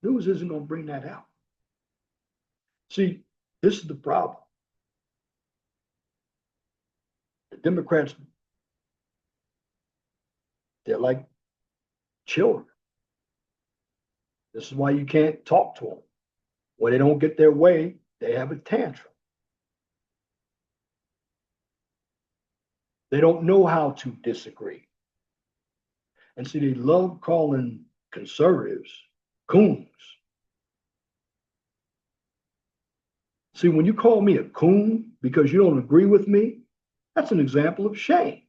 news isn't going to bring that out. See, this is the problem. Democrats, they're like children. This is why you can't talk to them. When they don't get their way, they have a tantrum. They don't know how to disagree. And see, they love calling conservatives coons. See, when you call me a coon because you don't agree with me, that's an example of shame.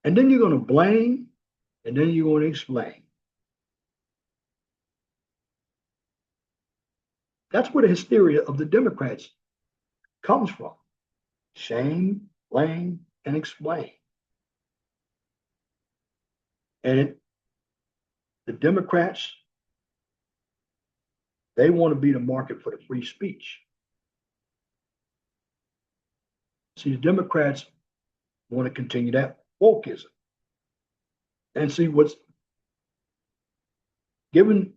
And then you're going to blame, and then you're going to explain. That's where the hysteria of the Democrats comes from. Shame, blame, and explain. And the Democrats, they want to be the market for the free speech. See, the Democrats want to continue that wokeism. And see, what's given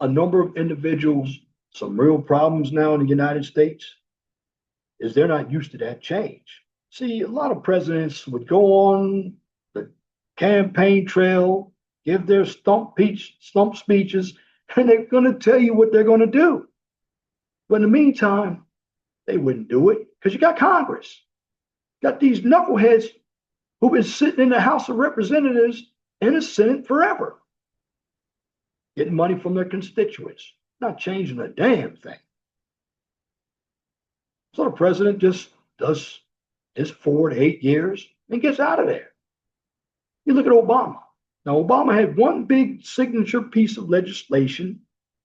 a number of individuals some real problems now in the United States is they're not used to that change. See, a lot of presidents would go on the campaign trail, give their stump speeches, and they're going to tell you what they're going to do. But in the meantime, they wouldn't do it because you got Congress. You got these knuckleheads who've been sitting in the House of Representatives and the Senate forever, getting money from their constituents, not changing a damn thing. So the president just does his 4 to 8 years and gets out of there. You look at Obama. Now, Obama had one big signature piece of legislation,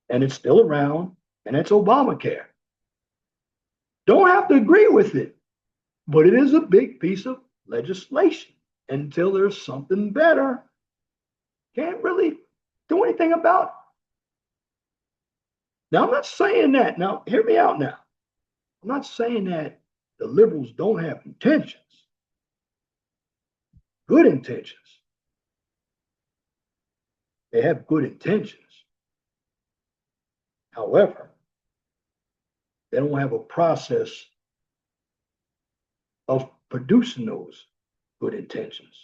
and it's still around, and that's Obamacare. Don't have to agree with it, but it is a big piece of legislation. Until there's something better, can't really do anything about it. Now, I'm not saying that. Now, hear me out now. I'm not saying that the liberals don't have intentions, good intentions. They have good intentions. However, they don't have a process of producing those good intentions.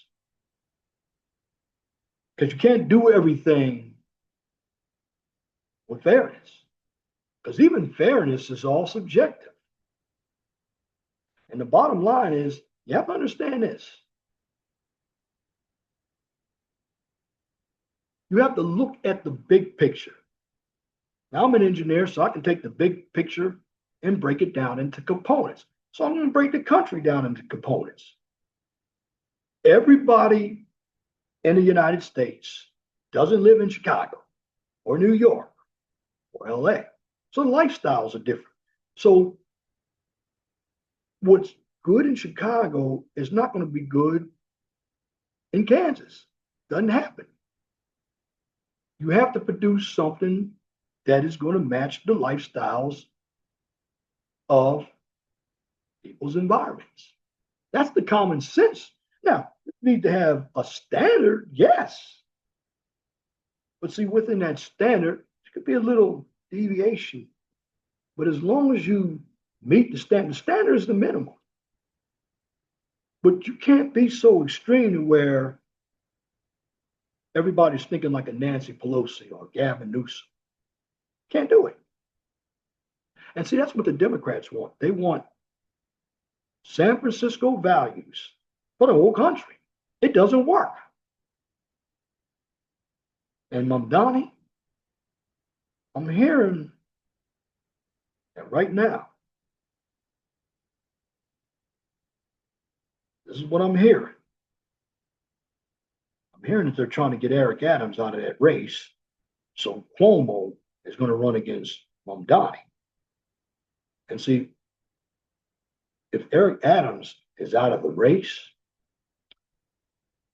Because you can't do everything with fairness. Because even fairness is all subjective. And the bottom line is, you have to understand this. You have to look at the big picture. Now, I'm an engineer, so I can take the big picture and break it down into components. So I'm going to break the country down into components. Everybody in the United States doesn't live in Chicago or New York or LA. So the lifestyles are different. So what's good in Chicago is not going to be good in Kansas. Doesn't happen. You have to produce something that is going to match the lifestyles of people's environments. That's the common sense. Now, you need to have a standard, yes. But see, within that standard, there could be a little deviation. But as long as you meet the standard is the minimum. But you can't be so extreme to where everybody's thinking like a Nancy Pelosi or Gavin Newsom. Can't do it. And see, that's what the Democrats want. They want San Francisco values for the whole country. It doesn't work. And Mamdani, I'm hearing that right now. This is what I'm hearing. I'm hearing that they're trying to get Eric Adams out of that race. So Cuomo is going to run against Mamdani. And see, if Eric Adams is out of the race,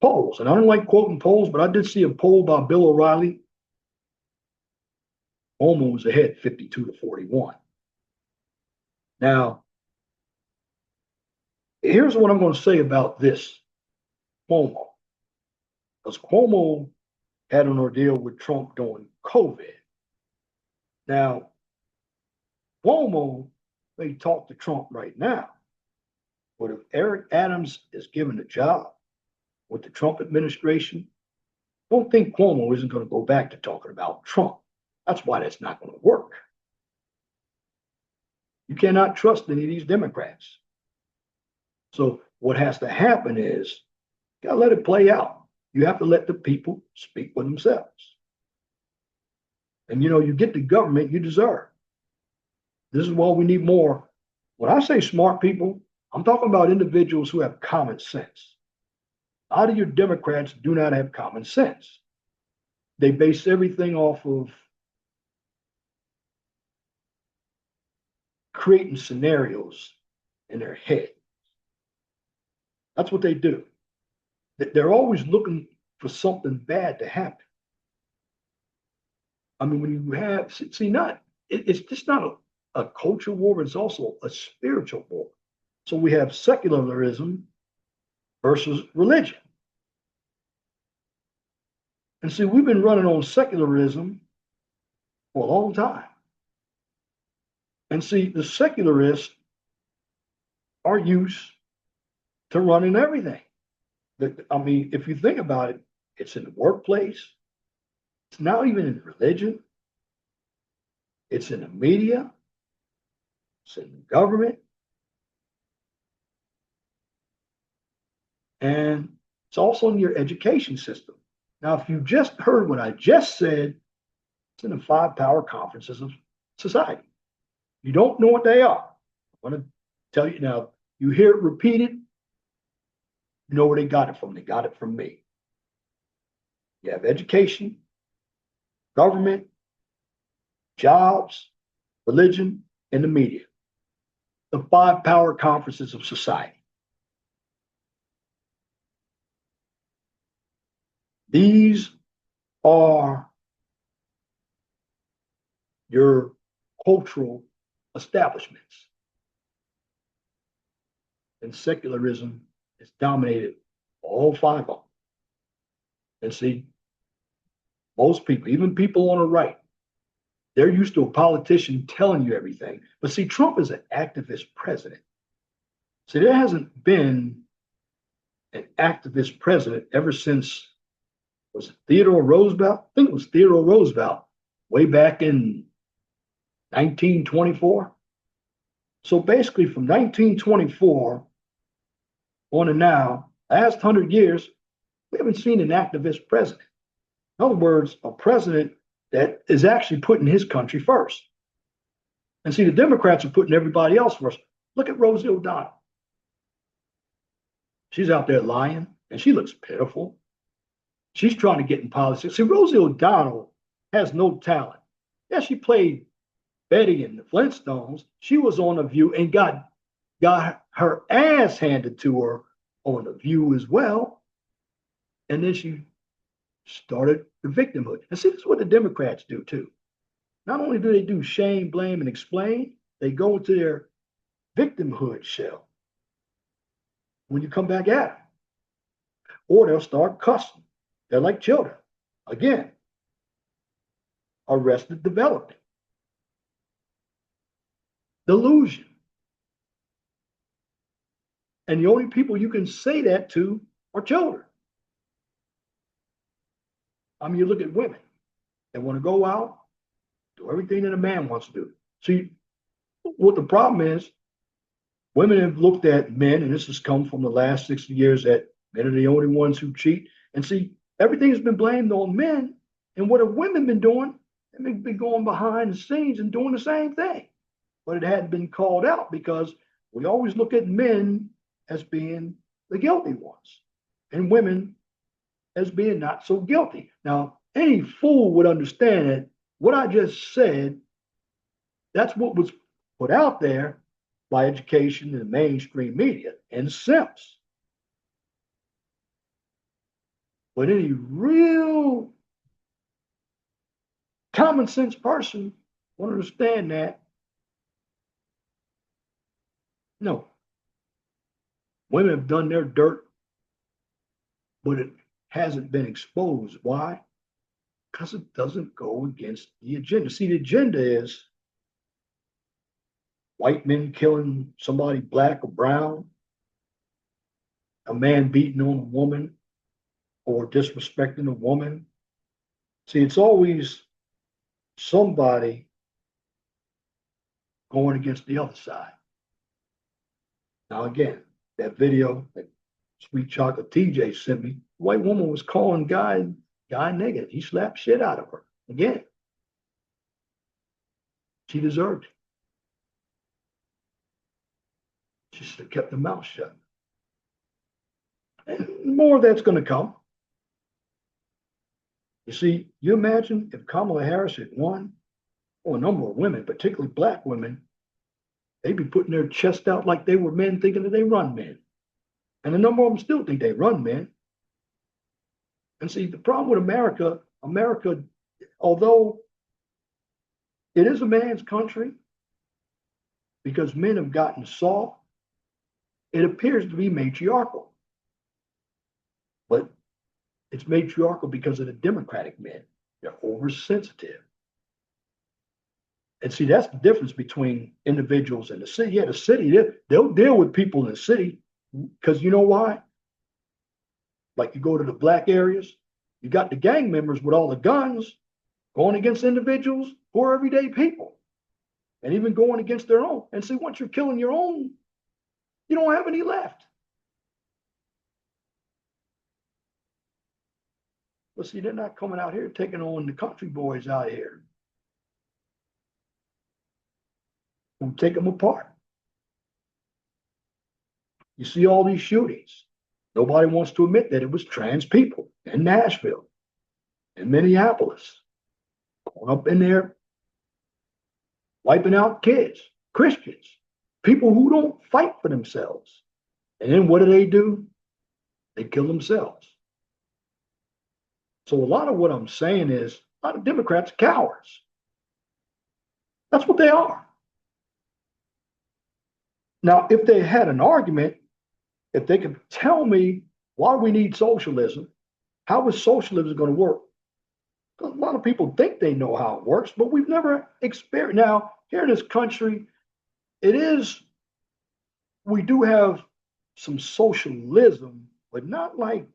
polls, and I don't like quoting polls, but I did see a poll by Bill O'Reilly. Cuomo was ahead 52-41. Now, here's what I'm going to say about this Cuomo. Because Cuomo had an ordeal with Trump during COVID. Now, Cuomo may talk to Trump right now, But if Eric Adams is given a job with the Trump administration, don't think Cuomo isn't going to go back to talking about Trump. That's why that's not going to work. You cannot trust any of these Democrats. So what has to happen is you got to let it play out. You have to let the people speak for themselves. And you get the government you deserve. This is why we need more. When I say smart people, I'm talking about individuals who have common sense. A lot of your Democrats do not have common sense. They base everything off of creating scenarios in their head. That's what they do. They're always looking for something bad to happen. I mean, when you have, it's just not a culture war, it's also a spiritual war. So we have secularism versus religion. And see, we've been running on secularism for a long time. And see, the secularists are used to running everything. I mean, if you think about it, it's in the workplace, it's not even in religion, it's in the media, it's in the government, and it's also in your education system. Now, if you just heard what I just said, it's in the five power conferences of society. You don't know what they are. I'm going to tell you now, you hear it repeated, you know where they got it from. They got it from me. You have education, government, jobs, religion, and the media. The five power conferences of society. These are your cultural establishments. And secularism has dominated all five of them. And see, most people, even people on the right, they're used to a politician telling you everything. But see, Trump is an activist president. See, there hasn't been an activist president ever since, was it Theodore Roosevelt? I think it was Theodore Roosevelt way back in 1924. So basically, from 1924 on to now, last 100 years, we haven't seen an activist president. In other words, a president that is actually putting his country first. And see, the Democrats are putting everybody else first. Look at Rosie O'Donnell. She's out there lying, and she looks pitiful. She's trying to get in politics. See, Rosie O'Donnell has no talent. Yeah, she played Betty in the Flintstones. She was on The View and got her ass handed to her on The View as well. And then she started the victimhood. And see, this is what the Democrats do too. Not only do they do shame, blame, and explain, they go into their victimhood shell when you come back at them. Or they'll start cussing. They're like children. Again, arrested development. Delusion. And the only people you can say that to are children. I mean, you look at women. They want to go out, do everything that a man wants to do. See, what the problem is, women have looked at men, and this has come from the last 60 years, that men are the only ones who cheat. And see, everything's been blamed on men. And what have women been doing? They've been going behind the scenes and doing the same thing. But it hadn't been called out because we always look at men as being the guilty ones and women as being not so guilty. Now, any fool would understand that what I just said, that's what was put out there by education and the mainstream media and simps. But any real common sense person will understand that no, women have done their dirt, but it hasn't been exposed. Why? Because it doesn't go against the agenda. See, the agenda is white men killing somebody black or brown, a man beating on a woman or disrespecting a woman. See, it's always somebody going against the other side. Now, again, that video that Sweet Chocolate TJ sent me, white woman was calling guy negative. He slapped shit out of her. Again, she deserved it. She should have kept her mouth shut. And more of that's going to come. You see, you imagine if Kamala Harris had won, or a number of women, particularly black women, they'd be putting their chest out like they were men, thinking that they run men. And a number of them still think they run men. And see, the problem with America, although it is a man's country, because men have gotten soft, it appears to be matriarchal. But it's matriarchal because of the Democratic men. They're oversensitive. And see, that's the difference between individuals in the city. Yeah, the city, they'll deal with people in the city because you know why? Like you go to the black areas, you got the gang members with all the guns going against individuals who are everyday people and even going against their own. And see, once you're killing your own, you don't have any left. But see, they're not coming out here taking on the country boys out here who take them apart. You see all these shootings. Nobody wants to admit that it was trans people in Nashville, in Minneapolis, going up in there, wiping out kids, Christians, people who don't fight for themselves. And then what do? They kill themselves. So a lot of what I'm saying is a lot of Democrats are cowards. That's what they are. Now, if they had an argument, if they could tell me why we need socialism, how is socialism going to work? A lot of people think they know how it works, but we've never experienced. Now, here in this country, we do have some socialism, but not like,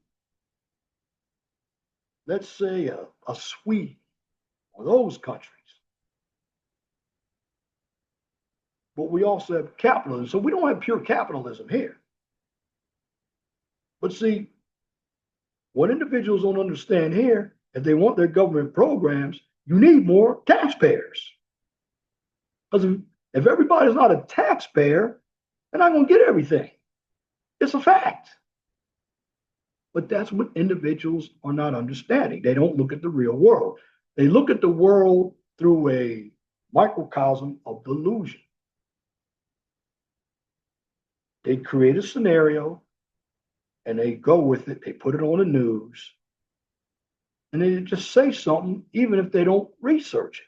let's say, a Sweden or those countries. But we also have capitalism. So we don't have pure capitalism here. But see, what individuals don't understand here, if they want their government programs, you need more taxpayers. Because if everybody's not a taxpayer, they're not going to get everything. It's a fact. But that's what individuals are not understanding. They don't look at the real world. They look at the world through a microcosm of delusion. They create a scenario and they go with it. They put it on the news and they just say something, even if they don't research it.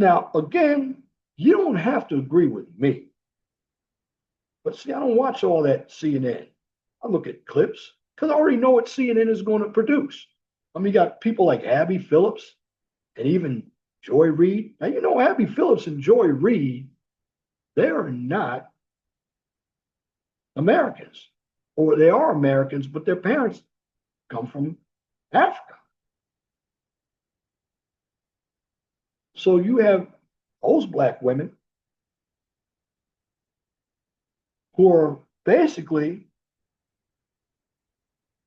Now, again, you don't have to agree with me. But see, I don't watch all that CNN. I look at clips because I already know what CNN is going to produce. I mean, you got people like Abby Phillips and even Joy Reid. Now, you know, Abby Phillips and Joy Reid, they are not Americans, or they are Americans, but their parents come from Africa. So you have those black women who are basically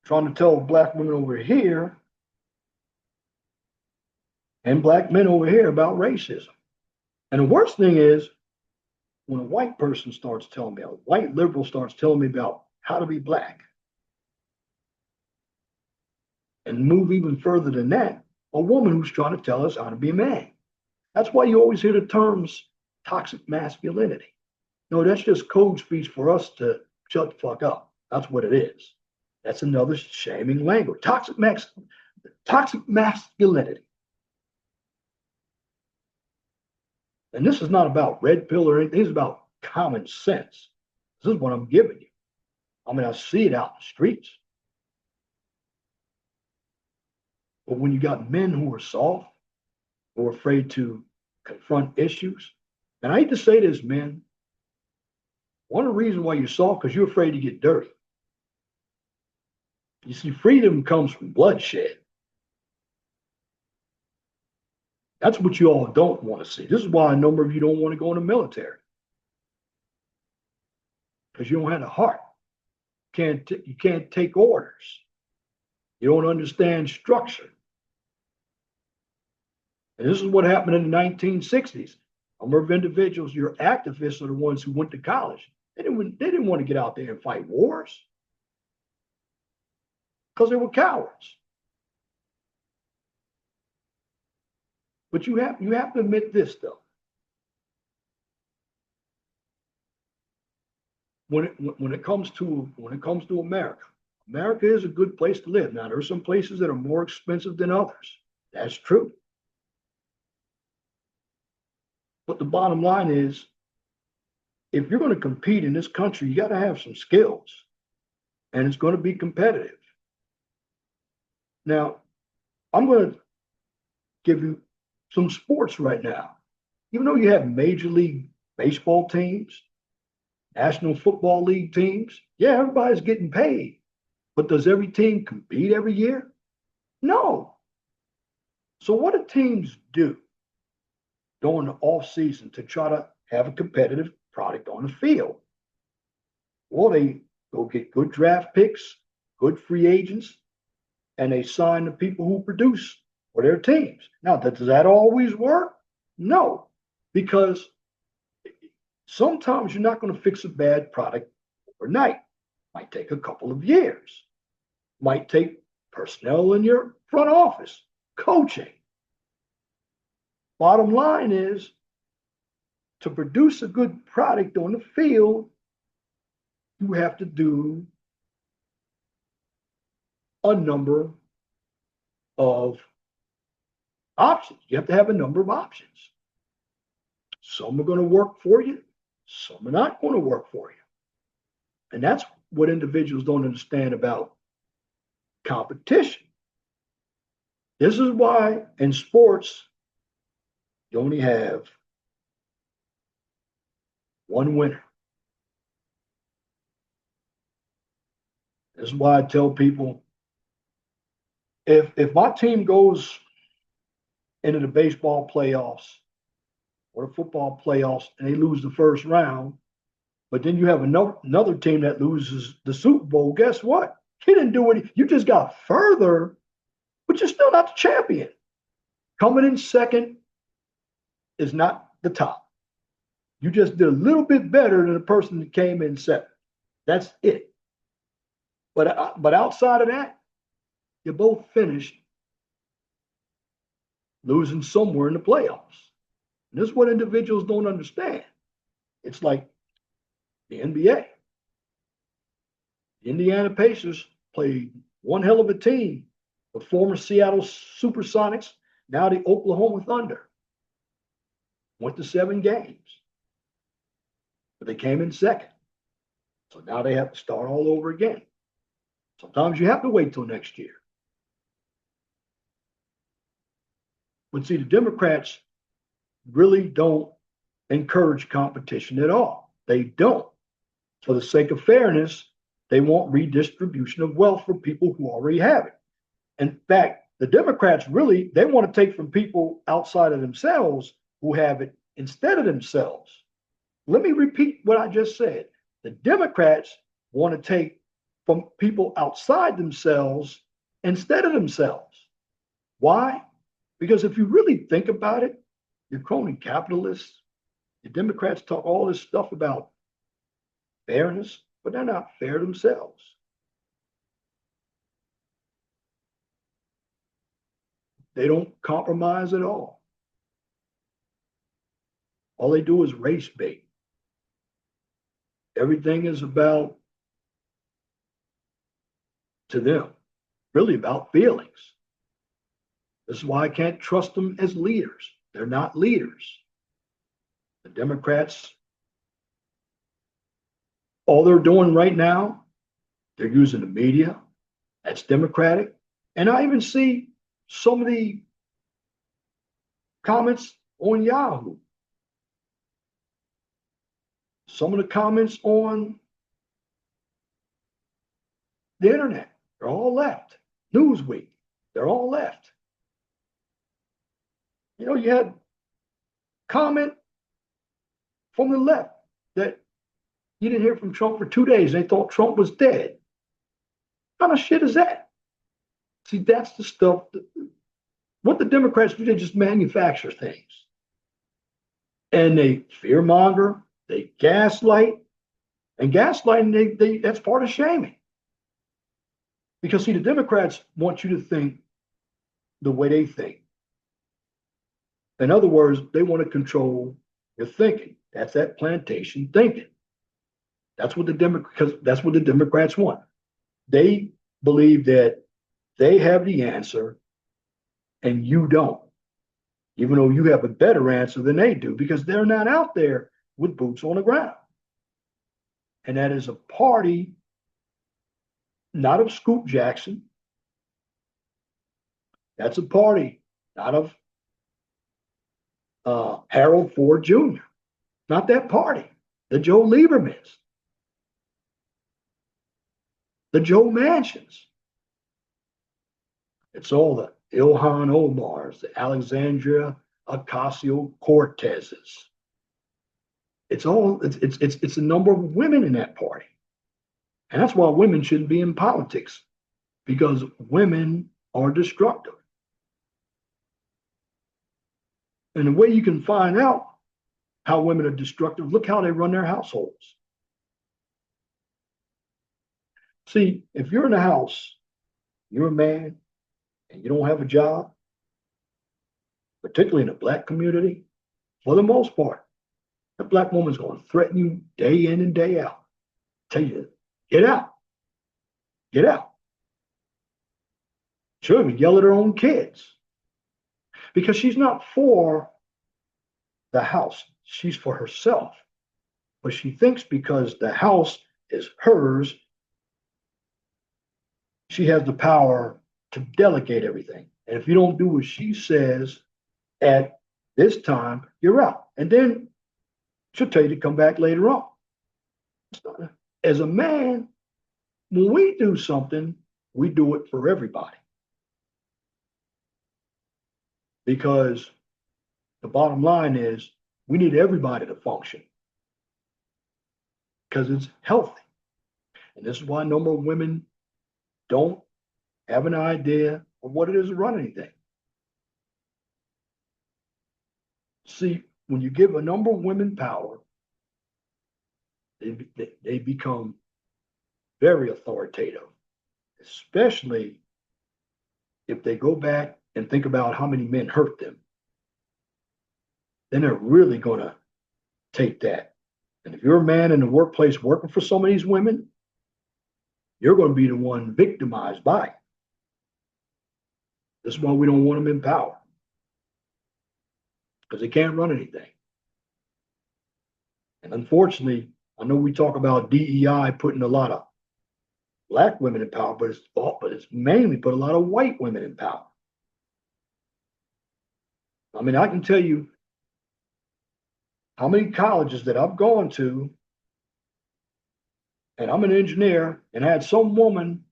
trying to tell black women over here and black men over here about racism. And the worst thing is when a white person starts telling me, a white liberal starts telling me about how to be black. And move even further than that, a woman who's trying to tell us how to be a man. That's why you always hear the terms toxic masculinity. No, that's just code speech for us to shut the fuck up. That's what it is. That's another shaming language. Toxic masculinity. And this is not about red pill or anything. It's about common sense. This is what I'm giving you. I mean, I see it out in the streets. But when you got men who are soft, who are afraid to confront issues, and I hate to say this, men, One of the reasons why you're soft because you're afraid to get dirty. You see, freedom comes from bloodshed. That's what you all don't want to see. This is why a number of you don't want to go in the military because you don't have the heart. You can't take orders. You don't understand structure. And this is what happened in the 1960s. A number of individuals, your activists, are the ones who went to college. They didn't want to get out there and fight wars because they were cowards. But you have to admit this though. When it comes to America, America is a good place to live. Now there are some places that are more expensive than others. That's true. But the bottom line is, if you're going to compete in this country, you got to have some skills, and it's going to be competitive. Now, I'm going to give you some sports right now. Even though you have Major League Baseball teams, National Football League teams, yeah, everybody's getting paid. But does every team compete every year? No. So what do teams do during the off season to try to have a competitive product on the field? Well, they go get good draft picks, good free agents, and they sign the people who produce for their teams. Now, does that always work? No, because sometimes you're not going to fix a bad product overnight. Might take a couple of years. Might take personnel in your front office, coaching. Bottom line is, to produce a good product on the field, you have to do a number of options. You have to have a number of options. Some are going to work for you, some are not going to work for you. And that's what individuals don't understand about competition. This is why in sports, you only have one winner. This is why I tell people, if my team goes into the baseball playoffs or the football playoffs and they lose the first round, but then you have another team that loses the Super Bowl, guess what? You didn't do it. You just got further, but you're still not the champion. Coming in second is not the top. You just did a little bit better than the person that came in second. That's it. But outside of that, you both finished losing somewhere in the playoffs. And this is what individuals don't understand. It's like the NBA. The Indiana Pacers played one hell of a team. The former Seattle Supersonics, now the Oklahoma Thunder. Went to 7 games. But they came in second. So now they have to start all over again. Sometimes you have to wait till next year. But see, the Democrats really don't encourage competition at all. They don't. For the sake of fairness, they want redistribution of wealth for people who already have it. In fact, the Democrats really, they want to take from people outside of themselves who have it instead of themselves. Let me repeat what I just said. The Democrats want to take from people outside themselves instead of themselves. Why? Because if you really think about it, you're crony capitalists. The Democrats talk all this stuff about fairness, but they're not fair themselves. They don't compromise at all. All they do is race bait. Everything is about, to them, really about feelings. This is why I can't trust them as leaders. They're not leaders. The Democrats, all they're doing right now, they're using the media. That's Democratic. And I even see some of the comments on Yahoo. Some of the comments on the internet, they're all left. Newsweek, they're all left. You had comment from the left that you didn't hear from Trump for 2 days. They thought Trump was dead. What kind of shit is that? See, that's the stuff. What the Democrats do, they just manufacture things. And they fearmonger, they gaslight, and gaslighting, that's part of shaming. Because, see, the Democrats want you to think the way they think. In other words, they want to control your thinking. That's that plantation thinking. That's what the Democrats want. They believe that they have the answer and you don't, even though you have a better answer than they do, because they're not out there with boots on the ground. And that is a party not of Scoop Jackson. That's a party not of Harold Ford Jr. Not that party. The Joe Liebermans, the Joe Mansions. It's all the Ilhan Omars, the Alexandria Ocasio-Cortezes. It's a number of women in that party. And that's why women shouldn't be in politics, because women are destructive. And the way you can find out how women are destructive, look how they run their households. See, if you're in a house, you're a man, and you don't have a job, particularly in the Black community, for the most part, the Black woman's going to threaten you day in and day out. Tell you, get out. Get out. She'll even yell at her own kids. Because she's not for the house. She's for herself. But she thinks because the house is hers, she has the power to delegate everything. And if you don't do what she says at this time, you're out. And then she'll tell you to come back later on. As a man, when we do something, we do it for everybody. Because the bottom line is we need everybody to function because it's healthy. And this is why a number of women don't have an idea of what it is to run anything. See, when you give a number of women power, they become very authoritative, especially if they go back and think about how many men hurt them. Then they're really going to take that. And if you're a man in the workplace working for some of these women, you're going to be the one victimized by it. This is why we don't want them in power, because they can't run anything. And unfortunately, I know we talk about DEI putting a lot of Black women in power, but it's mainly put a lot of white women in power. I mean, I can tell you how many colleges that I've gone to, and I'm an engineer, and had some woman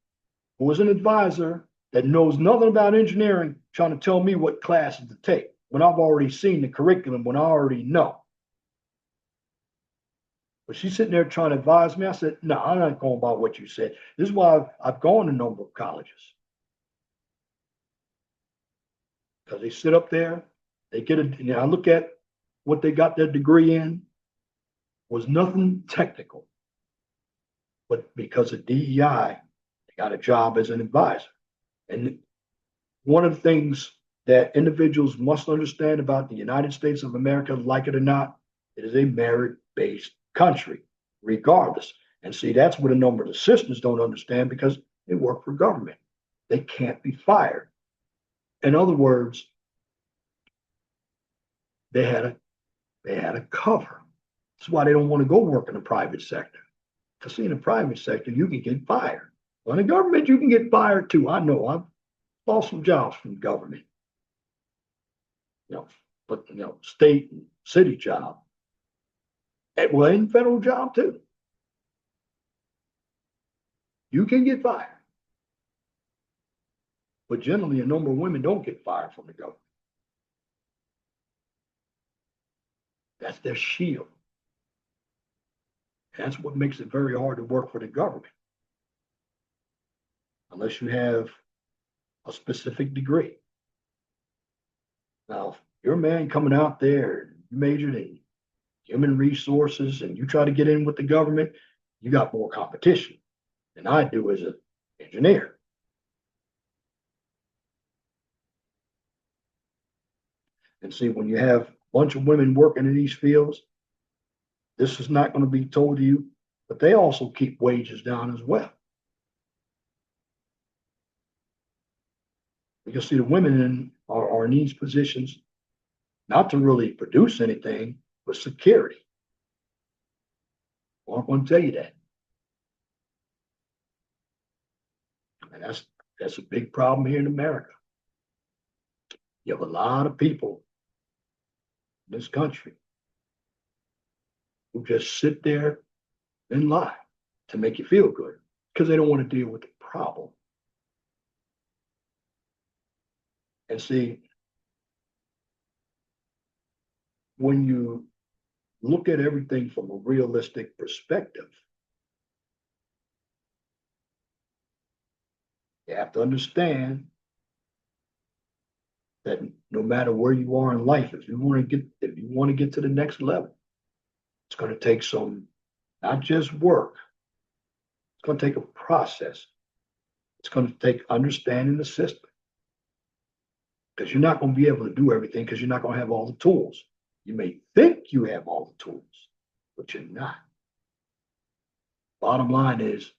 who was an advisor that knows nothing about engineering trying to tell me what classes to take when I've already seen the curriculum, when I already know. But she's sitting there trying to advise me. I said, no, I'm not going by what you said. This is why I've gone to a number of colleges. Because they sit up there, they get I look at what they got their degree in, was nothing technical. But because of DEI, they got a job as an advisor. And one of the things that individuals must understand about the United States of America, like it or not, it is a merit-based country, regardless. And see, that's what a number of the sisters don't understand, because they work for government. They can't be fired. In other words, they had a cover. That's why they don't want to go work in the private sector. Because in the private sector, you can get fired. Well, in the government, you can get fired too. I know. I've lost some jobs from the government. But state and city job. Well, in federal job too, you can get fired, but generally a number of women don't get fired from the government. That's their shield. That's what makes it very hard to work for the government unless you have a specific degree. Now, if you're a man coming out there, you majored in human resources, and you try to get in with the government, you got more competition than I do as an engineer. And see, when you have a bunch of women working in these fields, this is not going to be told to you, but they also keep wages down as well. Because see, the women are in these positions not to really produce anything, but security. Well, I'm going to tell you that. And that's a big problem here in America. You have a lot of people in this country who just sit there and lie to make you feel good because they don't want to deal with the problem. And see, when you look at everything from a realistic perspective, you have to understand that no matter where you are in life, if you want to get to the next level, it's going to take some, not just work. It's going to take a process. It's going to take understanding the system. Because you're not going to be able to do everything because you're not going to have all the tools. You may think you have all the tools, but you're not. Bottom line is,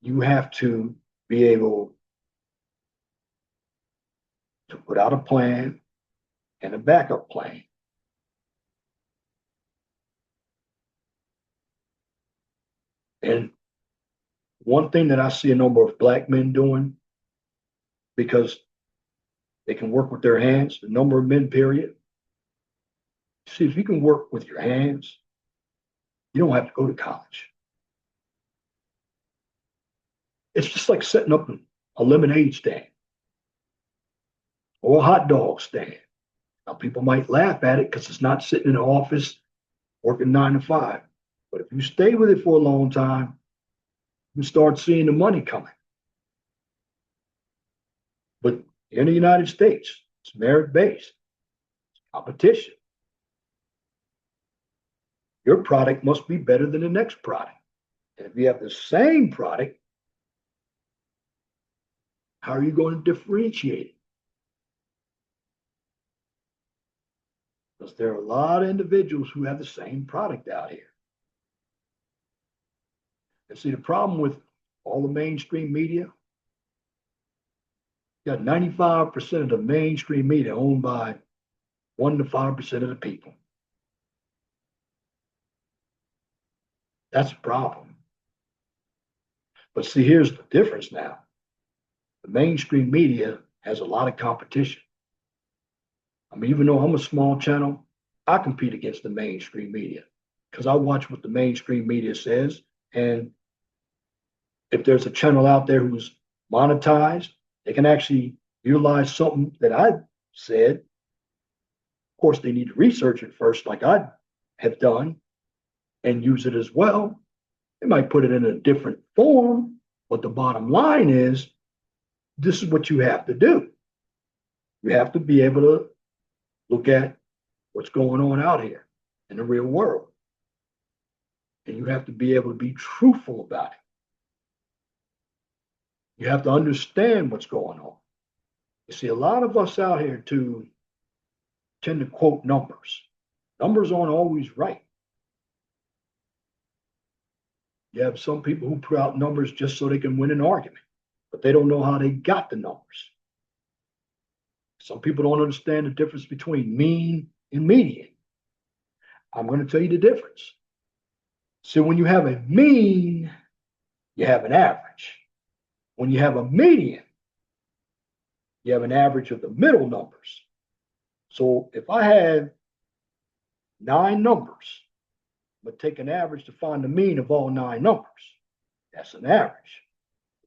you have to be able to put out a plan and a backup plan. And one thing that I see a number of black men doing, because they can work with their hands, the number of men, period. See, if you can work with your hands, you don't have to go to college. It's just like setting up a lemonade stand or a hot dog stand. Now, people might laugh at it because it's not sitting in an office working 9 to 5. But if you stay with it for a long time, you start seeing the money coming. But in the United States, it's merit-based competition. Your product must be better than the next product. And if you have the same product, how are you going to differentiate it? Because there are a lot of individuals who have the same product out here. And see, the problem with all the mainstream media, you got 95% of the mainstream media owned by 1 to 5% of the people. That's a problem. But see, here's the difference now. The mainstream media has a lot of competition. I mean, even though I'm a small channel, I compete against the mainstream media because I watch what the mainstream media says. And if there's a channel out there who's monetized, they can actually utilize something that I said. Of course, they need to research it first, like I have done, and use it as well. They might put it in a different form, but the bottom line is, this is what you have to do. You have to be able to look at what's going on out here in the real world. And you have to be able to be truthful about it. You have to understand what's going on. You see, a lot of us out here tend to quote numbers. Numbers aren't always right. You have some people who put out numbers just so they can win an argument, but they don't know how they got the numbers. Some people don't understand the difference between mean and median. I'm going to tell you the difference. So when you have a mean, you have an average. When you have a median, you have an average of the middle numbers. So if I had nine numbers. But take an average to find the mean of all nine numbers. That's an average.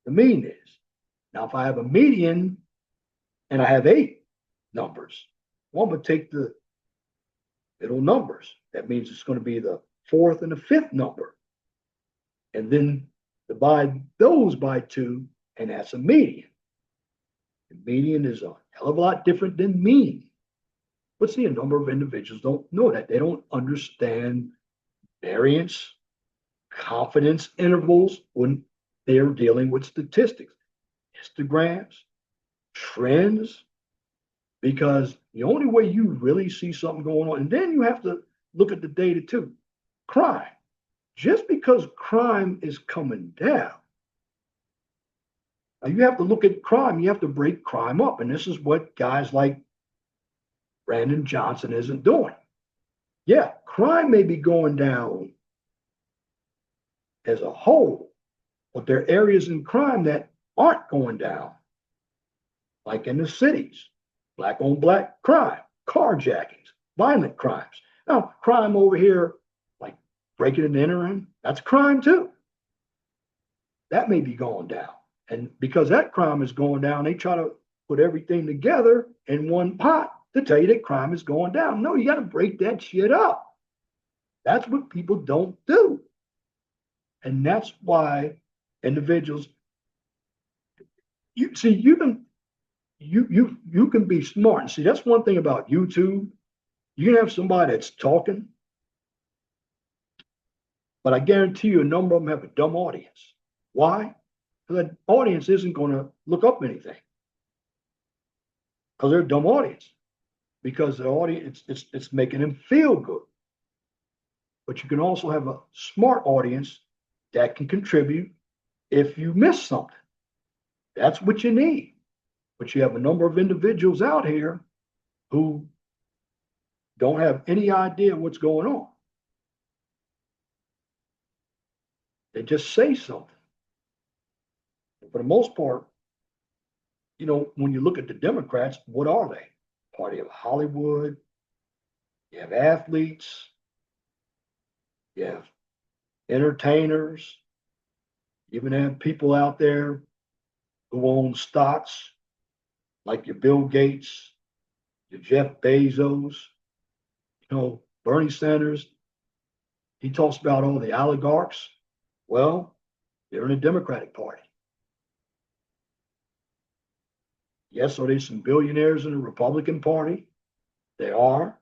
The mean is. Now, if I have a median and I have eight numbers, well, I'm going to take the middle numbers. That means it's going to be the fourth and the fifth number. And then divide those by two, and that's a median. The median is a hell of a lot different than mean. But see, a number of individuals don't know that. They don't understand variance, confidence intervals when they're dealing with statistics, histograms, trends, because the only way you really see something going on, and then you have to look at the data too. Crime. Just because crime is coming down, now you have to look at crime, you have to break crime up. And this is what guys like Brandon Johnson isn't doing. Yeah, crime may be going down as a whole, but there are areas in crime that aren't going down, like in the cities, black on black crime, carjackings, violent crimes. Now, crime over here, like breaking and entering, that's crime too. That may be going down. And because that crime is going down, they try to put everything together in one pot to tell you that crime is going down. No, you got to break that shit up. That's what people don't do. And that's why individuals, you see, you can be smart. And see, that's one thing about YouTube. You can have somebody that's talking, but I guarantee you a number of them have a dumb audience. Why? Because that audience isn't going to look up anything. Because they're a dumb audience. Because the audience, it's making them feel good. But you can also have a smart audience that can contribute if you miss something. That's what you need. But you have a number of individuals out here who don't have any idea what's going on. They just say something. For the most part, you know, when you look at the Democrats, what are they? Party of Hollywood. You have athletes. You have entertainers. You even have people out there who own stocks, like your Bill Gates, your Jeff Bezos. You know, Bernie Sanders, he talks about all the oligarchs. Well, they're in the Democratic Party. Yes, are there some billionaires in the Republican Party? They are.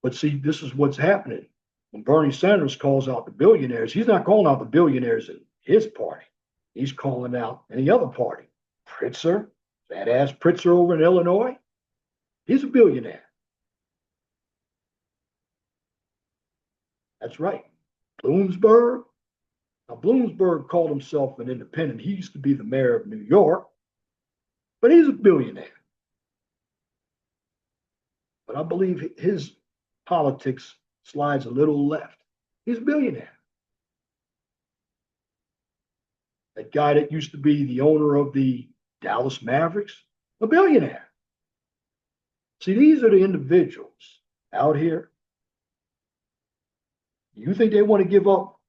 But see, this is what's happening. When Bernie Sanders calls out the billionaires, he's not calling out the billionaires in his party. He's calling out any other party. Pritzker, badass Pritzker over in Illinois, he's a billionaire. That's right. Bloomberg. Now, Bloomberg called himself an independent. He used to be the mayor of New York, but he's a billionaire. But I believe his politics slides a little left. He's a billionaire. That guy that used to be the owner of the Dallas Mavericks, a billionaire. See, these are the individuals out here. You think they want to give up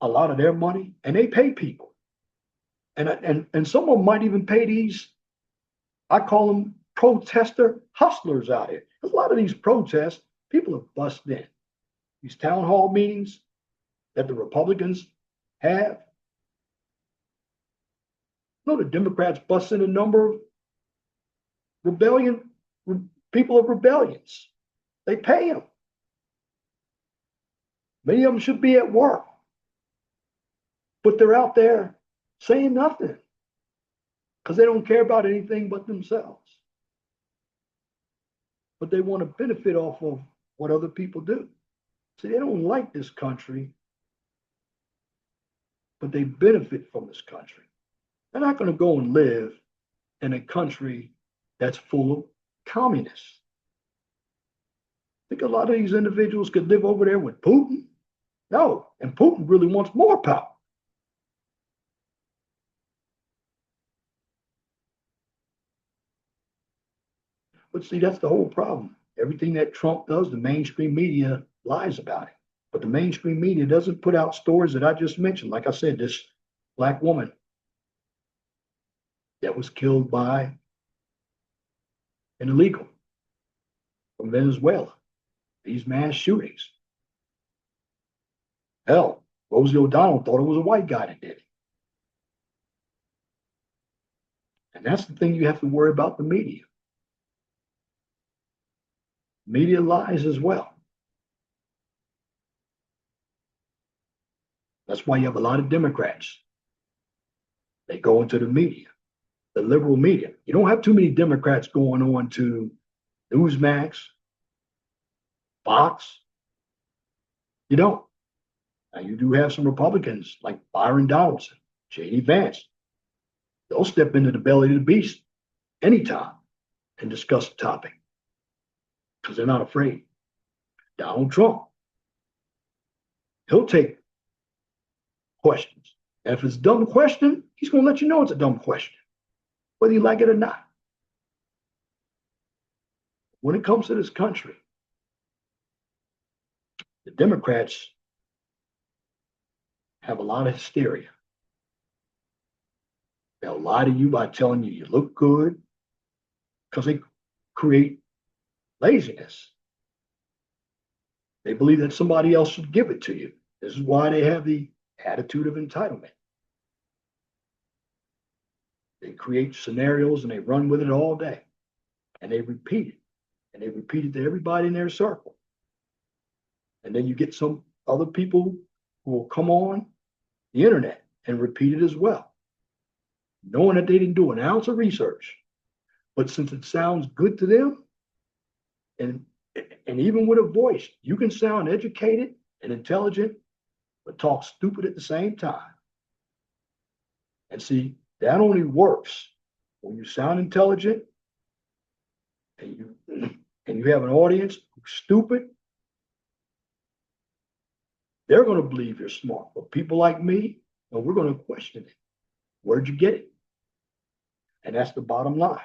a lot of their money? And they pay people. And some of them might even pay these, I call them protester hustlers out here. Because a lot of these protests, people have busted in. These town hall meetings that the Republicans have. You know, the Democrats bust in a number of people of rebellions. They pay them. Many of them should be at work, but they're out there saying nothing because they don't care about anything but themselves. But they want to benefit off of what other people do. See, they don't like this country, but they benefit from this country. They're not going to go and live in a country that's full of communists. I think a lot of these individuals could live over there with Putin. No, and Putin really wants more power. But see, that's the whole problem. Everything that Trump does, the mainstream media lies about it. But the mainstream media doesn't put out stories that I just mentioned. Like I said, this black woman that was killed by an illegal from Venezuela, these mass shootings. Hell, Rosie O'Donnell thought it was a white guy that did it. And that's the thing you have to worry about the media. Media lies as well. That's why you have a lot of Democrats. They go into the media, the liberal media. You don't have too many Democrats going on to Newsmax, Fox. You don't. Now, you do have some Republicans like Byron Donaldson, J.D. Vance. They'll step into the belly of the beast anytime and discuss the topic because they're not afraid. Donald Trump, he'll take questions. And if it's a dumb question, he's going to let you know it's a dumb question, whether you like it or not. When it comes to this country, the Democrats have a lot of hysteria. They'll lie to you by telling you you look good because they create laziness. They believe that somebody else should give it to you. This is why they have the attitude of entitlement. They create scenarios and they run with it all day. And they repeat it. And they repeat it to everybody in their circle. And then you get some other people who will come on the internet and repeat it as well, knowing that they didn't do an ounce of research. But since it sounds good to them, and even with a voice, you can sound educated and intelligent, but talk stupid at the same time. And see, that only works when you sound intelligent and you have an audience who's stupid. They're going to believe you're smart. But people like me, well, we're going to question it. Where'd you get it? And that's the bottom line.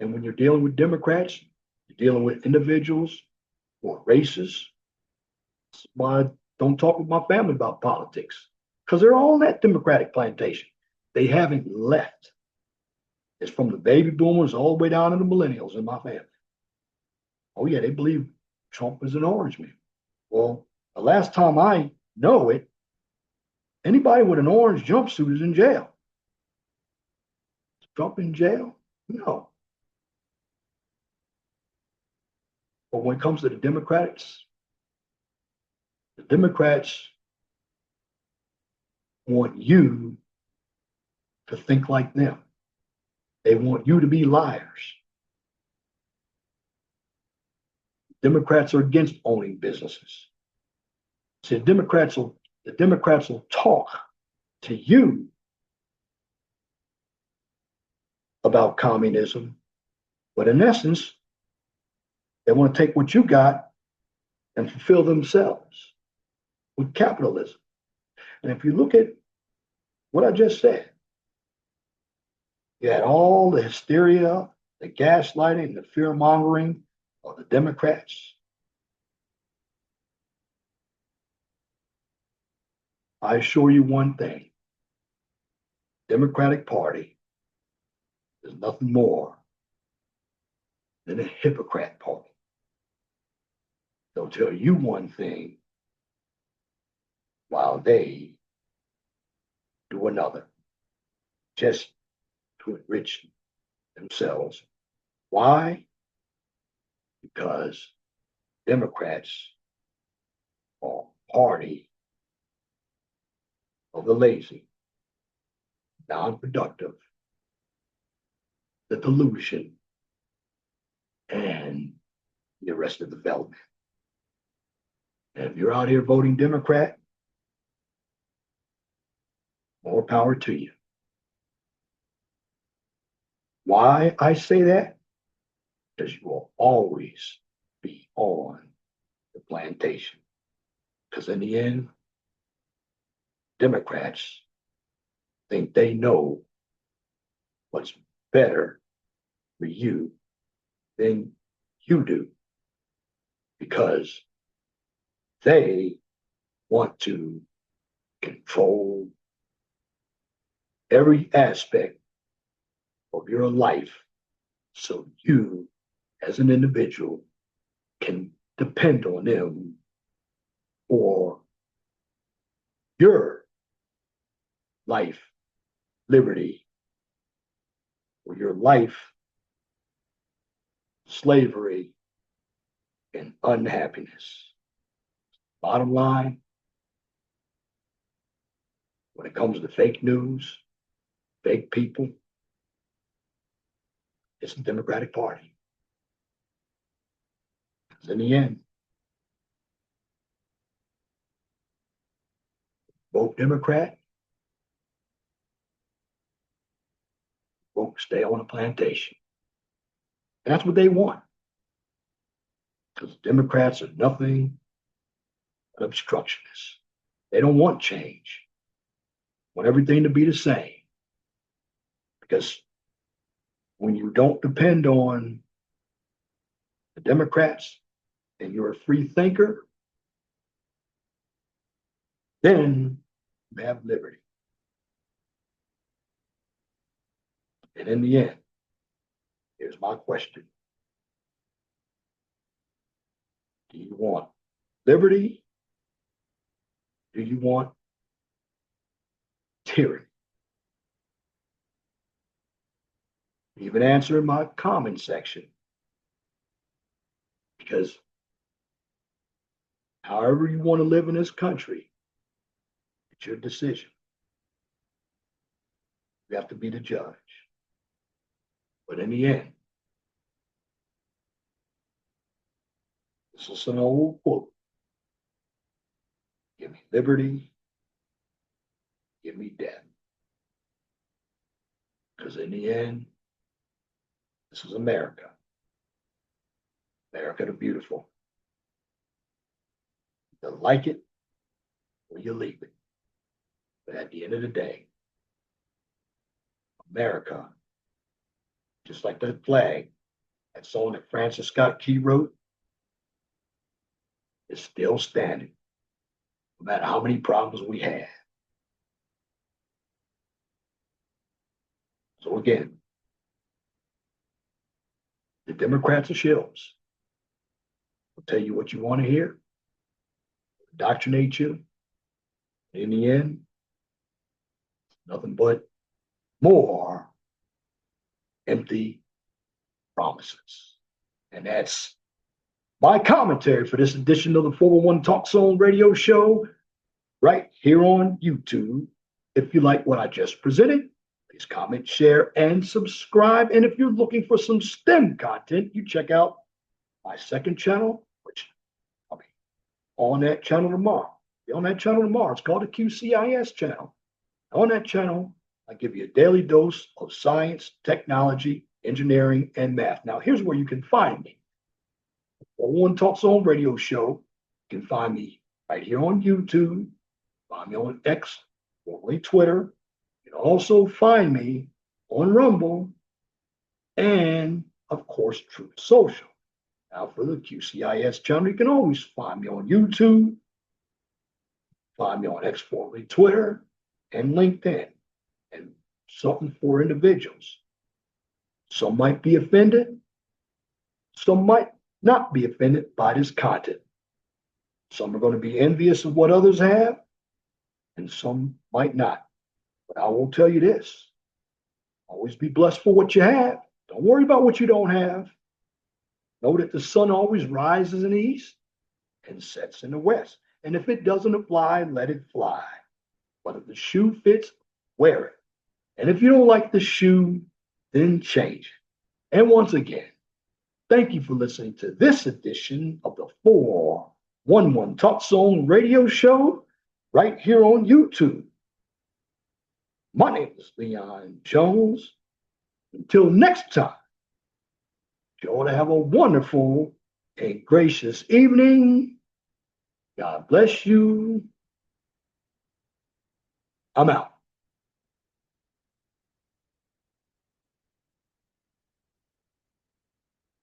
And when you're dealing with Democrats, you're dealing with individuals who are racist. That's why I don't talk with my family about politics, because they're all on that Democratic plantation. They haven't left. It's from the baby boomers all the way down to the millennials in my family. Oh, yeah, they believe Trump is an orange man. Well, the last time I know it, anybody with an orange jumpsuit is in jail. Is Trump in jail? No. But when it comes to the Democrats want you to think like them. They want you to be liars. Democrats are against owning businesses. So the Democrats will talk to you about communism, but in essence, they want to take what you got and fulfill themselves with capitalism. And if you look at what I just said, you had all the hysteria, the gaslighting, the fear mongering of the Democrats. I assure you one thing, Democratic Party is nothing more than a hypocrite party. They'll tell you one thing while they do another, just to enrich themselves. Why? Because Democrats are party of the lazy, non-productive, the delusion, and the arrested development. And if you're out here voting Democrat, more power to you. Why I say that? Because you will always be on the plantation. Because in the end, Democrats think they know what's better for you than you do because they want to control every aspect of your life so you, as an individual, can depend on them for your life, liberty, or your life, slavery, and unhappiness. Bottom line, when it comes to fake news, fake people, it's the Democratic Party. Because in the end, vote Democrat, vote stay on a plantation. And that's what they want. Because Democrats are nothing but obstructionists. They don't want change. Want everything to be the same. Because when you don't depend on the Democrats and you're a free thinker, then you have liberty. And in the end, here's my question. Do you want liberty? Do you want tyranny? Even answer in my comment section. Because however you want to live in this country, it's your decision. You have to be the judge. But in the end, this is an old quote. Give me liberty, give me death. Because in the end, this is America. America the beautiful. You like it or you leave it. But at the end of the day, America, just like that flag, that song that Francis Scott Key wrote, is still standing, no matter how many problems we have. So again, the Democrats are shills. They'll tell you what you want to hear, indoctrinate you. In the end, nothing but more empty promises. And that's my commentary for this edition of the 401 Talk Zone radio show right here on YouTube. If you like what I just presented, please comment, share, and subscribe. And if you're looking for some STEM content, you check out my second channel, which I'll be on that channel tomorrow. Be on that channel tomorrow. It's called the QCIS channel. On that channel, I give you a daily dose of science, technology, engineering, and math. Now, here's where you can find me. On Talk Zone radio show, you can find me right here on YouTube, find me on X, formerly Twitter. You can also find me on Rumble and, of course, Truth Social. Now, for the QCIS channel, you can always find me on YouTube, find me on X, formerly Twitter, and LinkedIn, and something for individuals. Some might be offended, some might not be offended by this content. Some are going to be envious of what others have, and some might not. But I will tell you this, always be blessed for what you have. Don't worry about what you don't have. Know that the sun always rises in the east and sets in the west. And if it doesn't apply, let it fly. But if the shoe fits, wear it. And if you don't like the shoe, then change it. And once again, thank you for listening to this edition of the 411 Talk Zone radio show right here on YouTube. My name is Leon Jones. Until next time, you ought to have a wonderful and gracious evening. God bless you. I'm out.